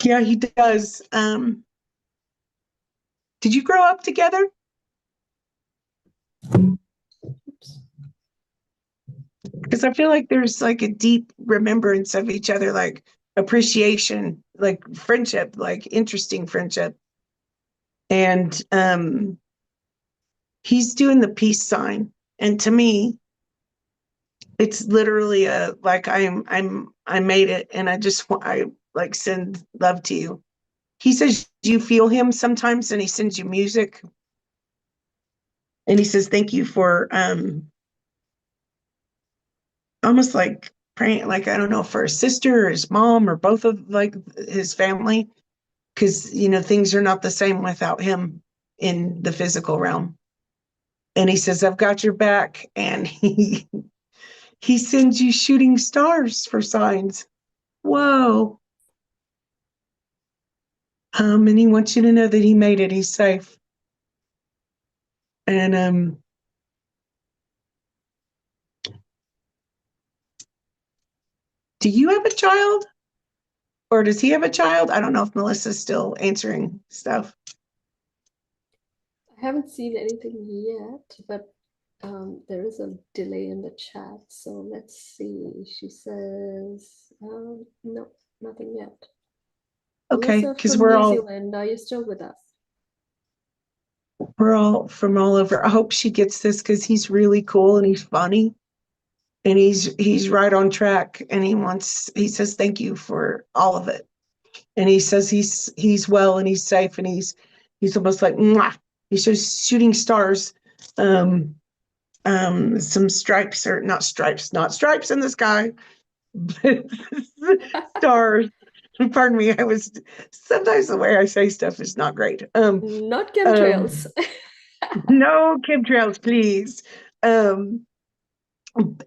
Yeah, he does. Did you grow up together? Oops. Because I feel like there's like a deep remembrance of each other, like appreciation, like friendship, like interesting friendship. And he's doing the peace sign. And to me, it's literally a like I made it, and I like send love to you. He says you feel him sometimes, and he sends you music, and he says thank you for almost like praying, like I don't know, for his sister or his mom or both of like his family, because things are not the same without him in the physical realm. And he says I've got your back, and he sends you shooting stars for signs. Whoa. And he wants you to know that he made it. He's safe. And do you have a child? Or does he have a child? I don't know if Melissa's still answering stuff. I haven't seen anything yet, but there is a delay in the chat. So let's see. She says, no, nothing yet. Okay, Melissa because from New Zealand, are you still with us? we're all from all over. I hope she gets this because he's really cool and he's funny and he's right on track and he says thank you for all of it. And he says he's well and he's safe and he's almost like mwah. He's just shooting stars. Um some stripes or not stripes in the sky, but stars. Pardon me, I was sometimes the way I say stuff is not great. Not chemtrails. Um no chemtrails, please. Um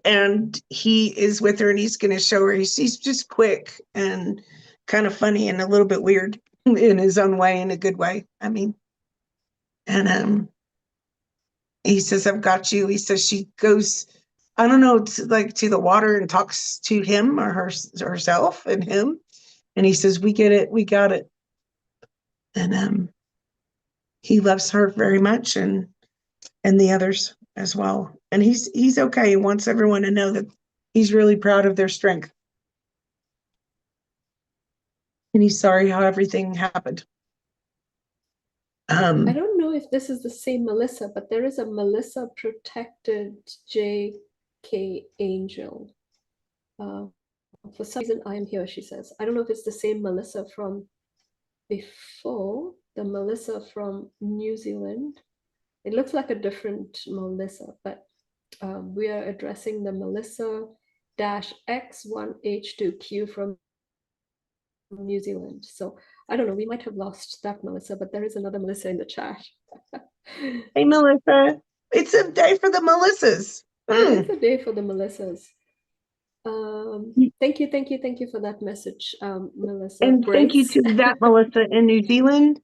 and he is with her and he's going to show her he's just quick and kind of funny and a little bit weird in his own way, in a good way, I mean. And he says I've got you. He says she goes, I don't know, to the water and talks to him or herself and him, and he says we get it, we got it. And he loves her very much, and the others as well, and he's okay. He wants everyone to know that he's really proud of their strength. And he's sorry how everything happened. I Um, don't know if this is the same Melissa, but there is a Melissa protected JK Angel. Uh, for some reason, I am here, she says. I don't know if it's the same Melissa from before, the Melissa from New Zealand. It looks like a different Melissa, but we are addressing the Melissa X1H2Q from New Zealand. So I don't know, we might have lost that Melissa, but there is another Melissa in the chat. hey, Melissa, it's a day for the Melissas. It is a day for the Melissas. Thank you for that message, Melissa And thank you Brace. to that Melissa in New Zealand.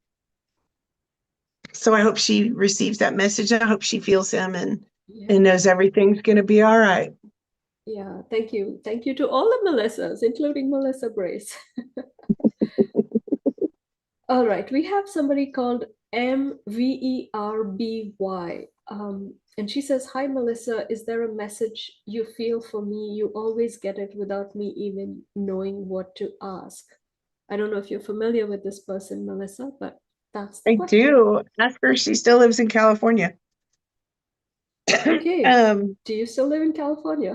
So I hope she receives that message. I hope she feels him and Yeah, knows everything's going to be all right. yeah. Thank you to all the Melissas, including Melissa Brace. All right, we have somebody called MVERBY. And she says, hi, Melissa, is there a message you feel for me? You always get it without me even knowing what to ask. I don't know if you're familiar with this person, Melissa, but that's the I question. do. Ask her. She still lives in California. Okay, um, do you still live in California?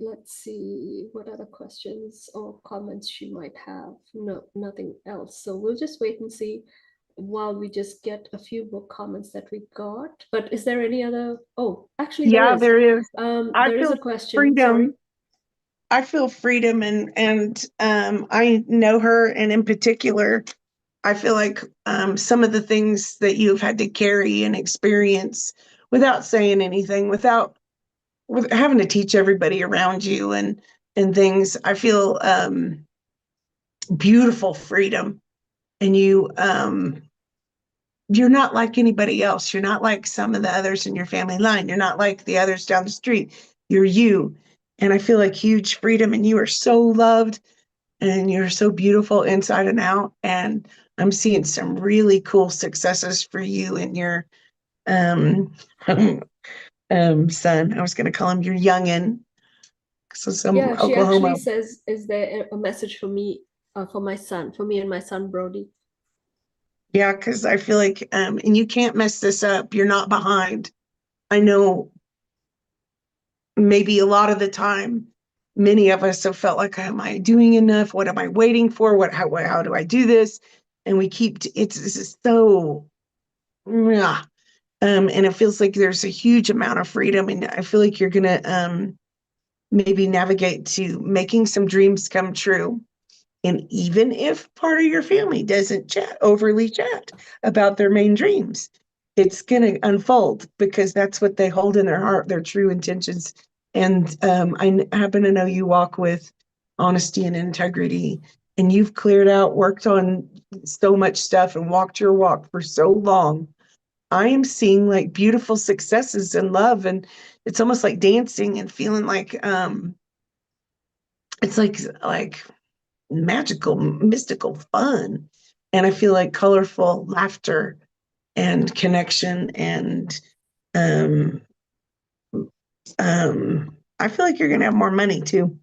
Let's see what other questions or comments she might have. No, nothing else. So we'll just wait and see while we just get a few more comments that we got. But is there any other? Oh, actually there yeah, is. there is. I There is feel a question. Sorry. freedom. I feel freedom, and I know her, and in particular, I feel like some of the things that you've had to carry and experience without saying anything, with having to teach everybody around you and things. I feel beautiful freedom, and you're not like anybody else. You're not like some of the others in your family line. You're not like the others down the street. You're you, and I feel like huge freedom, and you are so loved and you're so beautiful inside and out. And I'm seeing some really cool successes for you and your um, son. I was going to call him your youngin. So some Yeah, she actually Oklahoma. says, is there a message for me, for my son, for me and my son Brody? Yeah, because I feel like, and you can't mess this up. You're not behind. I know maybe a lot of the time, many of us have felt like, am I doing enough? What am I waiting for? How do I do this? And we keep, this is so, yeah. And it feels like there's a huge amount of freedom. And I feel like you're going to maybe navigate to making some dreams come true. And even if part of your family doesn't overly chat about their main dreams, it's going to unfold because that's what they hold in their heart, their true intentions. And I happen to know you walk with honesty and integrity, and you've cleared out, worked on so much stuff, and walked your walk for so long. I am seeing like beautiful successes in love, and it's almost like dancing and feeling like it's like magical, mystical fun. And I feel like colorful laughter and connection and um I feel like you're gonna have more money too.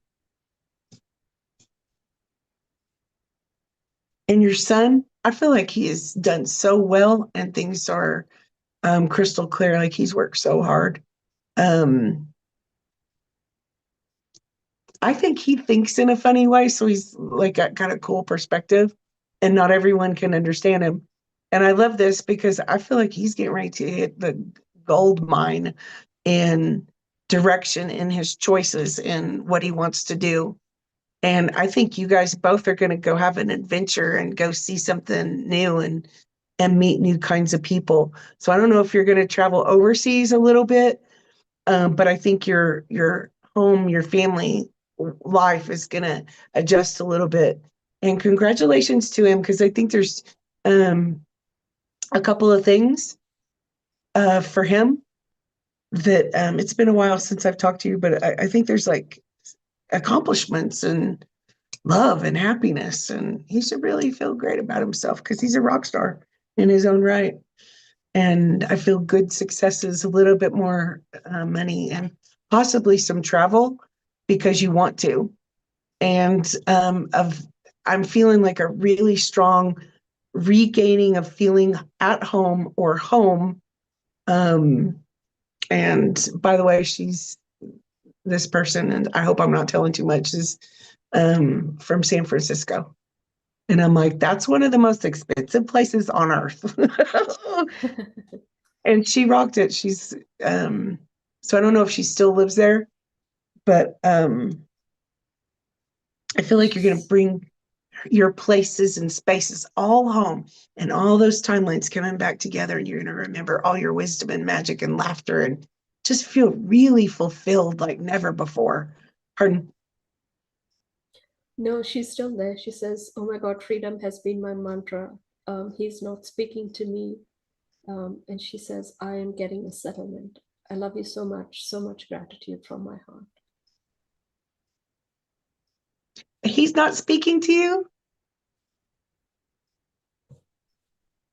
And your son, I feel like he has done so well and things are crystal clear, like he's worked so hard. Um I think he thinks in a funny way, so he's like got kind of cool perspective, and not everyone can understand him. And I love this because I feel like he's getting ready to hit the gold mine in direction in his choices and what he wants to do. And I think you guys both are going to go have an adventure and go see something new and meet new kinds of people. So I don't know if you're going to travel overseas a little bit, but I think your home, your family life is gonna adjust a little bit. And congratulations to him because I think there's um, a couple of things for him that it's been a while since I've talked to you, but I think there's like accomplishments and love and happiness, and he should really feel great about himself because he's a rock star in his own right. And I feel good successes, a little bit more money, and possibly some travel because you want to. And of I'm feeling like a really strong regaining of feeling at home or home. Um, and by the way, she's this person, and I hope I'm not telling too much, is from San Francisco. And I'm like, that's one of the most expensive places on earth. And she rocked it. She's so I don't know if she still lives there, but I feel like you're gonna She's bring your places and spaces all home and all those timelines coming back together, and you're gonna remember all your wisdom and magic and laughter and just feel really fulfilled like never before. Pardon. No, she's still there. She says, "Oh my God, freedom has been my mantra. He's not speaking to me." And she says, "I am getting a settlement. I love you so much gratitude from my heart." He's not speaking to you?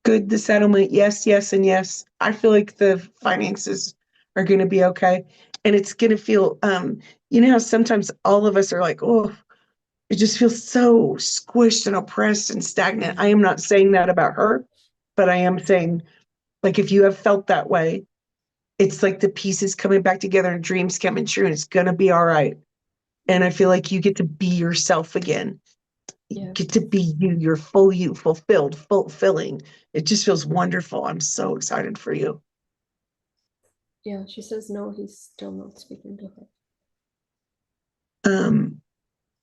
Good, the settlement, yes, yes, and yes. I feel like the finances are going to be okay. And it's going to feel, you know how sometimes all of us are like, oh, it just feels so squished and oppressed and stagnant. I am not saying that about her, but I am saying, like, if you have felt that way, it's like the pieces coming back together and dreams coming true, and it's going to be all right. And I feel like you get to be yourself again. You Yeah, get to be you, your full you, fulfilled, fulfilling. It just feels wonderful. I'm so excited for you. yeah. She says, no, he's still not speaking to her. Um,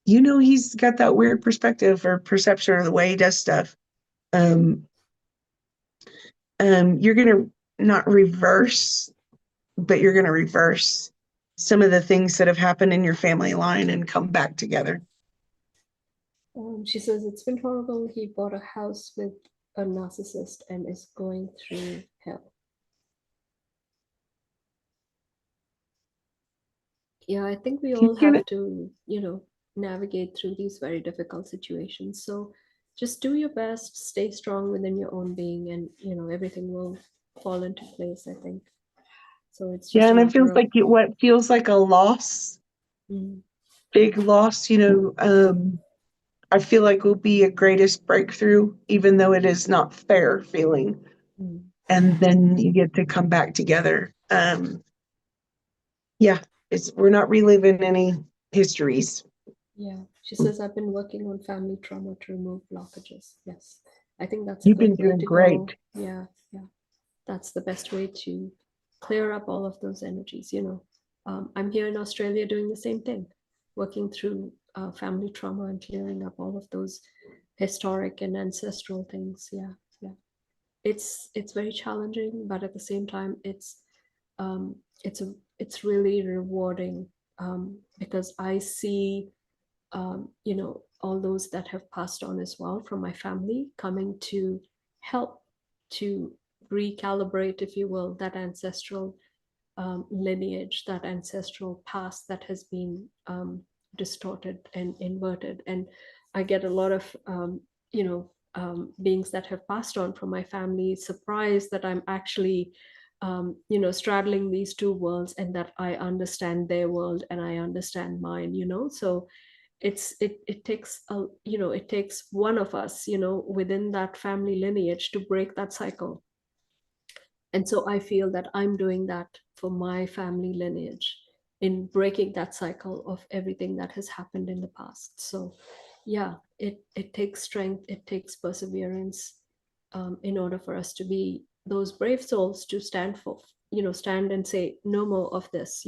you know, he's got that weird perspective or perception of the way he does stuff. Um, you're gonna not reverse, but you're gonna reverse some of the things that have happened in your family line and come back together. She says it's been horrible. He bought a house with a narcissist and is going through hell. Yeah, I think we He's all gonna, have to, navigate through these very difficult situations. So just do your best, stay strong within your own being, and everything will fall into place, I think. So it's yeah, just a and it matter feels of like what feels like a loss, mm, big loss, I feel like will be a greatest breakthrough, even though it is not fair feeling. mm, And then you get to come back together. Yeah, we're not reliving any histories. yeah. She says I've been working on family trauma to remove blockages. Yes. I think that's a You've good been way doing to go. great. Yeah, yeah. That's the best way to clear up all of those energies. I'm here in Australia doing the same thing, working through family trauma and clearing up all of those historic and ancestral things. Yeah, yeah. It's very challenging, but at the same time, um, it's really rewarding, because I see, all those that have passed on as well from my family coming to help to recalibrate, if you will, that ancestral lineage, that ancestral past that has been distorted and inverted. And I get a lot of, beings that have passed on from my family surprised that I'm actually, straddling these two worlds, and that I understand their world and I understand mine, So it takes it takes one of us, within that family lineage to break that cycle. And so I feel that I'm doing that for my family lineage in breaking that cycle of everything that has happened in the past. So yeah, it takes strength, it takes perseverance, in order for us to be those brave souls to stand for, stand and say, no more of this,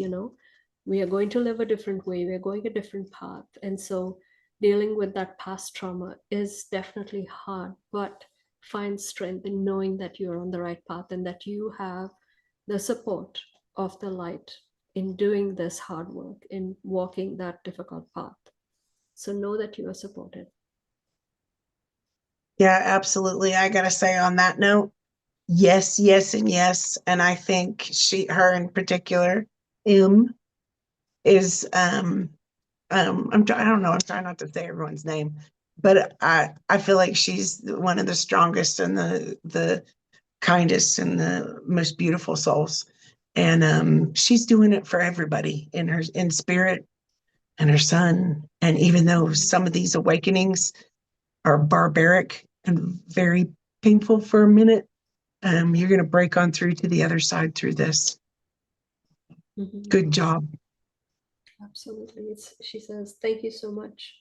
we are going to live a different way, we're going a different path. And so dealing with that past trauma is definitely hard, but find strength in knowing that you're on the right path and that you have the support of the light in doing this hard work, in walking that difficult path. So know that you are supported. Yeah, absolutely. I gotta say on that note, yes, yes, and yes. And I think her in particular, M, is I don't know, I'm trying not to say everyone's name, but I feel like she's one of the strongest and the kindest and the most beautiful souls. And she's doing it for everybody in spirit and her son. And even though some of these awakenings are barbaric and very painful for a minute, you're going to break on through to the other side through this. Mm-hmm. Good job. Absolutely. She says, thank you so much,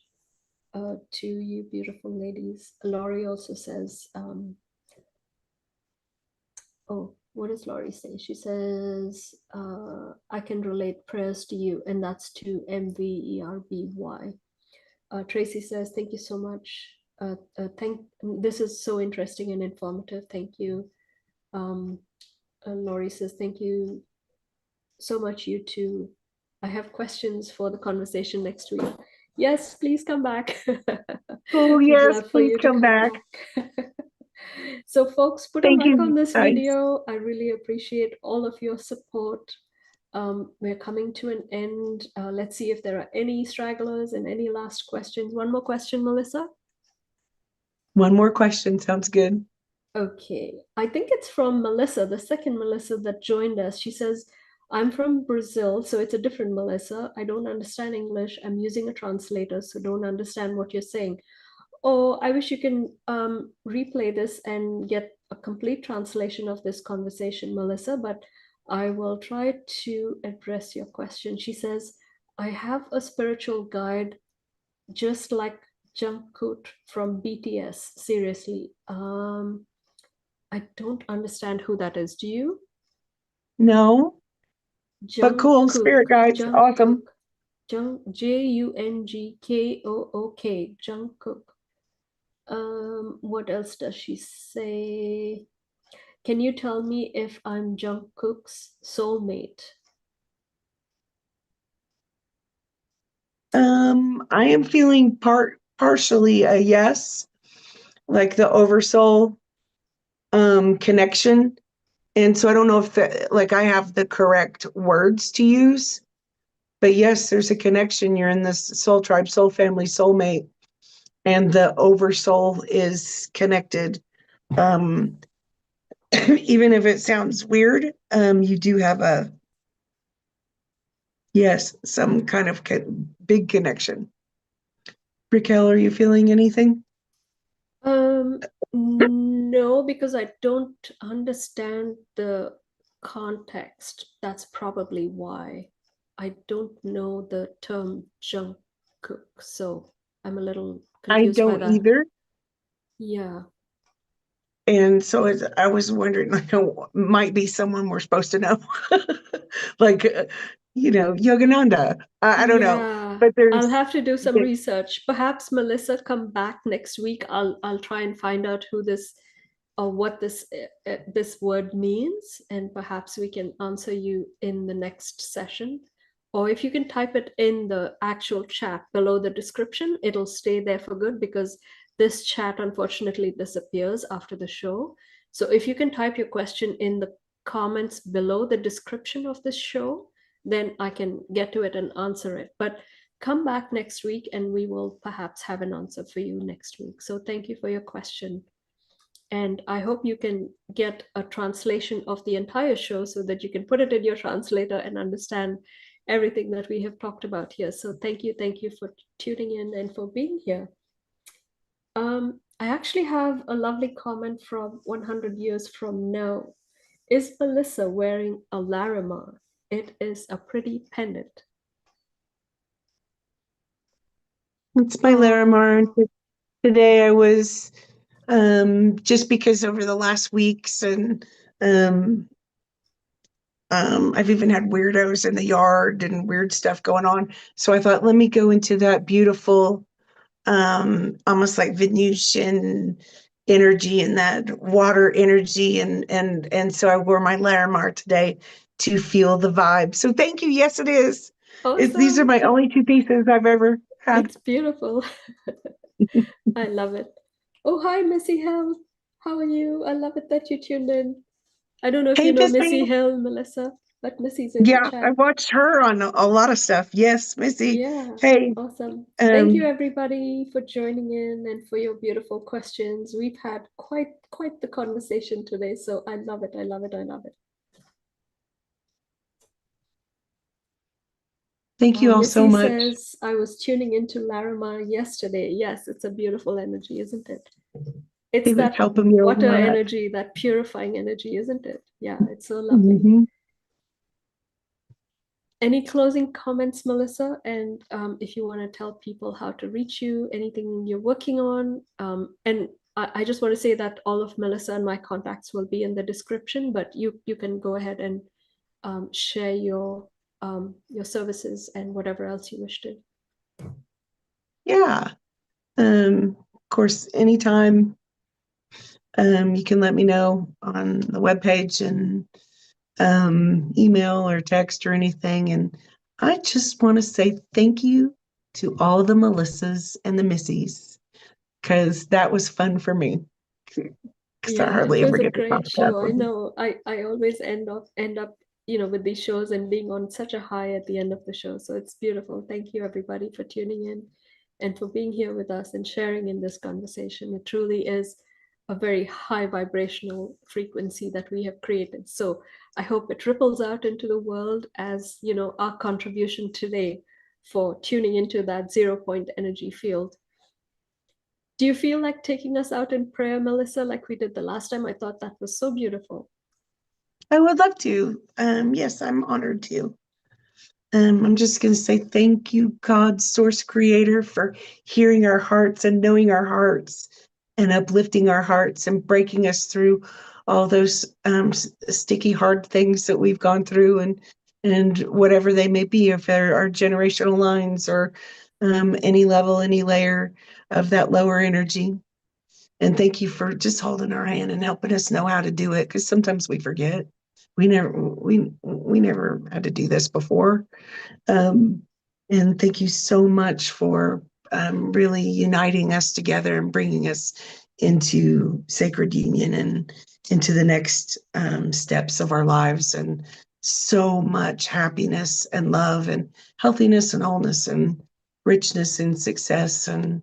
to you beautiful ladies. Laurie also says, oh, what does Laurie say? She says, I can relate prayers to you, and that's to MVERBY. Tracy says, thank you so much. This is so interesting and informative. Thank you. Laurie says, thank you so much, you two. I have questions for the conversation next week. Yes, please come back. Oh, We'd yes, love for please you to come come back. back. So folks, put a Thank like on you, this guys. video. I really appreciate all of your support. We're coming to an end. Let's see if there are any stragglers and any last questions. One more question, Melissa. One more question. Sounds good. Okay, I think it's from Melissa, the second Melissa that joined us. She says, I'm from Brazil, so it's a different Melissa. I don't understand English. I'm using a translator, so don't understand what you're saying. Oh, I wish you can replay this and get a complete translation of this conversation, Melissa, but I will try to address your question. She says, I have a spiritual guide just like Jungkook from BTS. Seriously. I don't understand who that is. Do you? No, but cool. Spirit Jungkook. guides. Jungkook. Awesome. Jungkook. Jungkook. What else does she say? Can you tell me if I'm Jungkook's soulmate? I am feeling partially a yes, like the oversoul connection. And so I don't know if like I have the correct words to use, but yes, there's a connection. You're in this soul tribe, soul family, soulmate, and the oversoul is connected. Um, even if it sounds weird, you do have some kind of big connection. Raquel, are you feeling anything? No, because I don't understand the context. That's probably why. I don't know the term Jungkook, so I'm a little I confused by don't that. either. Yeah. And so I was wondering, like, might be someone we're supposed to know, like, Yogananda. I don't know, Yeah, but I'll there's, have to do some research. Perhaps Melissa come back next week. I'll try and find out who this or what this word means, and perhaps we can answer you in the next session. Or if you can type it in the actual chat below the description, it'll stay there for good because this chat unfortunately disappears after the show. So if you can type your question in the comments below the description of this show, then I can get to it and answer it. But come back next week and we will perhaps have an answer for you next week. So thank you for your question. And I hope you can get a translation of the entire show so that you can put it in your translator and understand everything that we have talked about here. So thank you for tuning in and for being here. I actually have a lovely comment from 100 years from now. Is Melissa wearing a Larimar? It is a pretty pendant. It's my Oh, Larimar. Today I was just because over the last weeks and I've even had weirdos in the yard and weird stuff going on. So I thought, let me go into that beautiful, almost like Venusian energy and that water energy. And so I wore my Larimar today to feel the vibe. So thank you. Yes, it is. These are awesome. my only two pieces I've ever had. It's beautiful. I love it. Oh, hi, Missy Hill. How are you? I love it that you tuned in. I don't know if Hey, you know Missy. Missy Hill, Melissa, but Missy's in the Yeah, I chat. watched her on a lot of stuff. Yes, Missy. Yeah, Hey, awesome. Thank you um, everybody for joining in and for your beautiful questions. We've had quite the conversation today, so I love it. I love it. I love it. thank you all so Missy much. says, I was tuning into Larimar yesterday. Yes, it's a beautiful energy, isn't it? It's It was that helping me a water lot. energy, that purifying energy, isn't it? Yeah, it's so lovely. Mhm. Any closing comments, Melissa? And if you want to tell people how to reach you, anything you're working on. And I just want to say that all of Melissa and my contacts will be in the description, but you can go ahead and share your services and whatever else you wish to. Yeah. Of course, anytime you can let me know on the webpage and email or text or anything. And I just want to say thank you to all the Melissas and the Missies because that was fun for me. Because I Yeah, it hardly was ever a get to talk great about show. I them. know. I always end up, with these shows and being on such a high at the end of the show. So it's beautiful. Thank you everybody for tuning in and for being here with us and sharing in this conversation. It truly is a very high vibrational frequency that we have created. So I hope it ripples out into the world as, our contribution today for tuning into that 0 point energy field. Do you feel like taking us out in prayer, Melissa, like we did the last time? I thought that was so beautiful. I would love to. Yes, I'm honored to. I'm just going to say thank you, God, Source Creator, for hearing our hearts and knowing our hearts and uplifting our hearts and breaking us through all those sticky, hard things that we've gone through and whatever they may be, if there are generational lines or any level, any layer of that lower energy. And thank you for just holding our hand and helping us know how to do it, because sometimes we forget. We never had to do this before. Um, and thank you so much for really uniting us together and bringing us into sacred union and into the next steps of our lives. And so much happiness and love and healthiness and wholeness and richness and success. And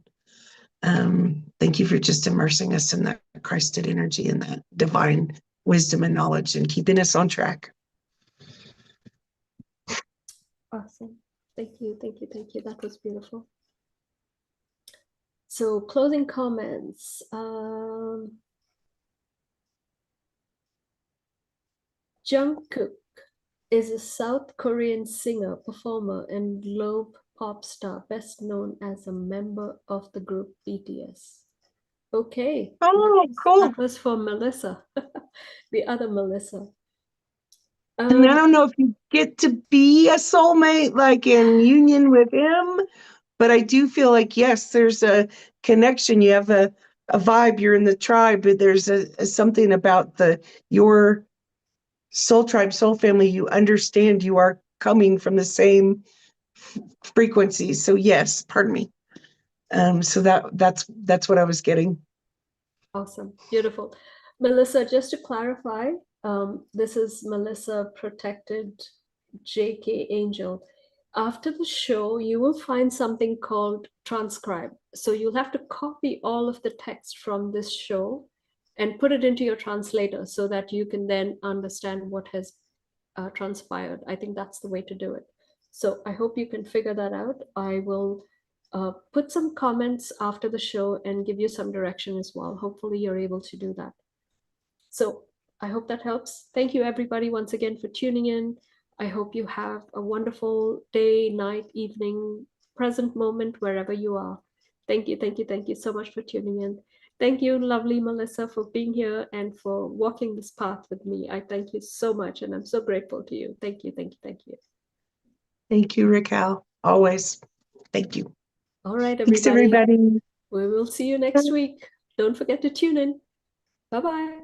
thank you for just immersing us in that Christed energy and that divine wisdom and knowledge and keeping us on track. Awesome. Thank you, thank you, thank you. That was beautiful. So, closing comments. Jungkook is a South Korean singer, performer, and globe pop star, best known as a member of the group BTS. Okay, Oh, cool. that was for Melissa, the other Melissa. And I Um, don't know if you get to be a soulmate, like in union with him, but I do feel like, yes, there's a connection. You have a vibe, you're in the tribe, but there's a something about your soul tribe, soul family. You understand you are coming from the same frequency. So yes, pardon me. So that's what I was getting. Awesome, beautiful. Melissa, just to clarify, This is Melissa Protected JK Angel. After the show, you will find something called transcribe. So you'll have to copy all of the text from this show and put it into your translator so that you can then understand what has transpired. I think that's the way to do it. So I hope you can figure that out. I will put some comments after the show and give you some direction as well. Hopefully you're able to do that. So I hope that helps. Thank you, everybody, once again for tuning in. I hope you have a wonderful day, night, evening, present moment, wherever you are. Thank you, thank you, thank you so much for tuning in. Thank you, lovely Melissa, for being here and for walking this path with me. I thank you so much, and I'm so grateful to you. Thank you, thank you, thank you. Thank you, Raquel. Always. Thank you. All right, Thanks, everybody. everybody. We will see you next week. Don't forget to tune in. Bye-bye.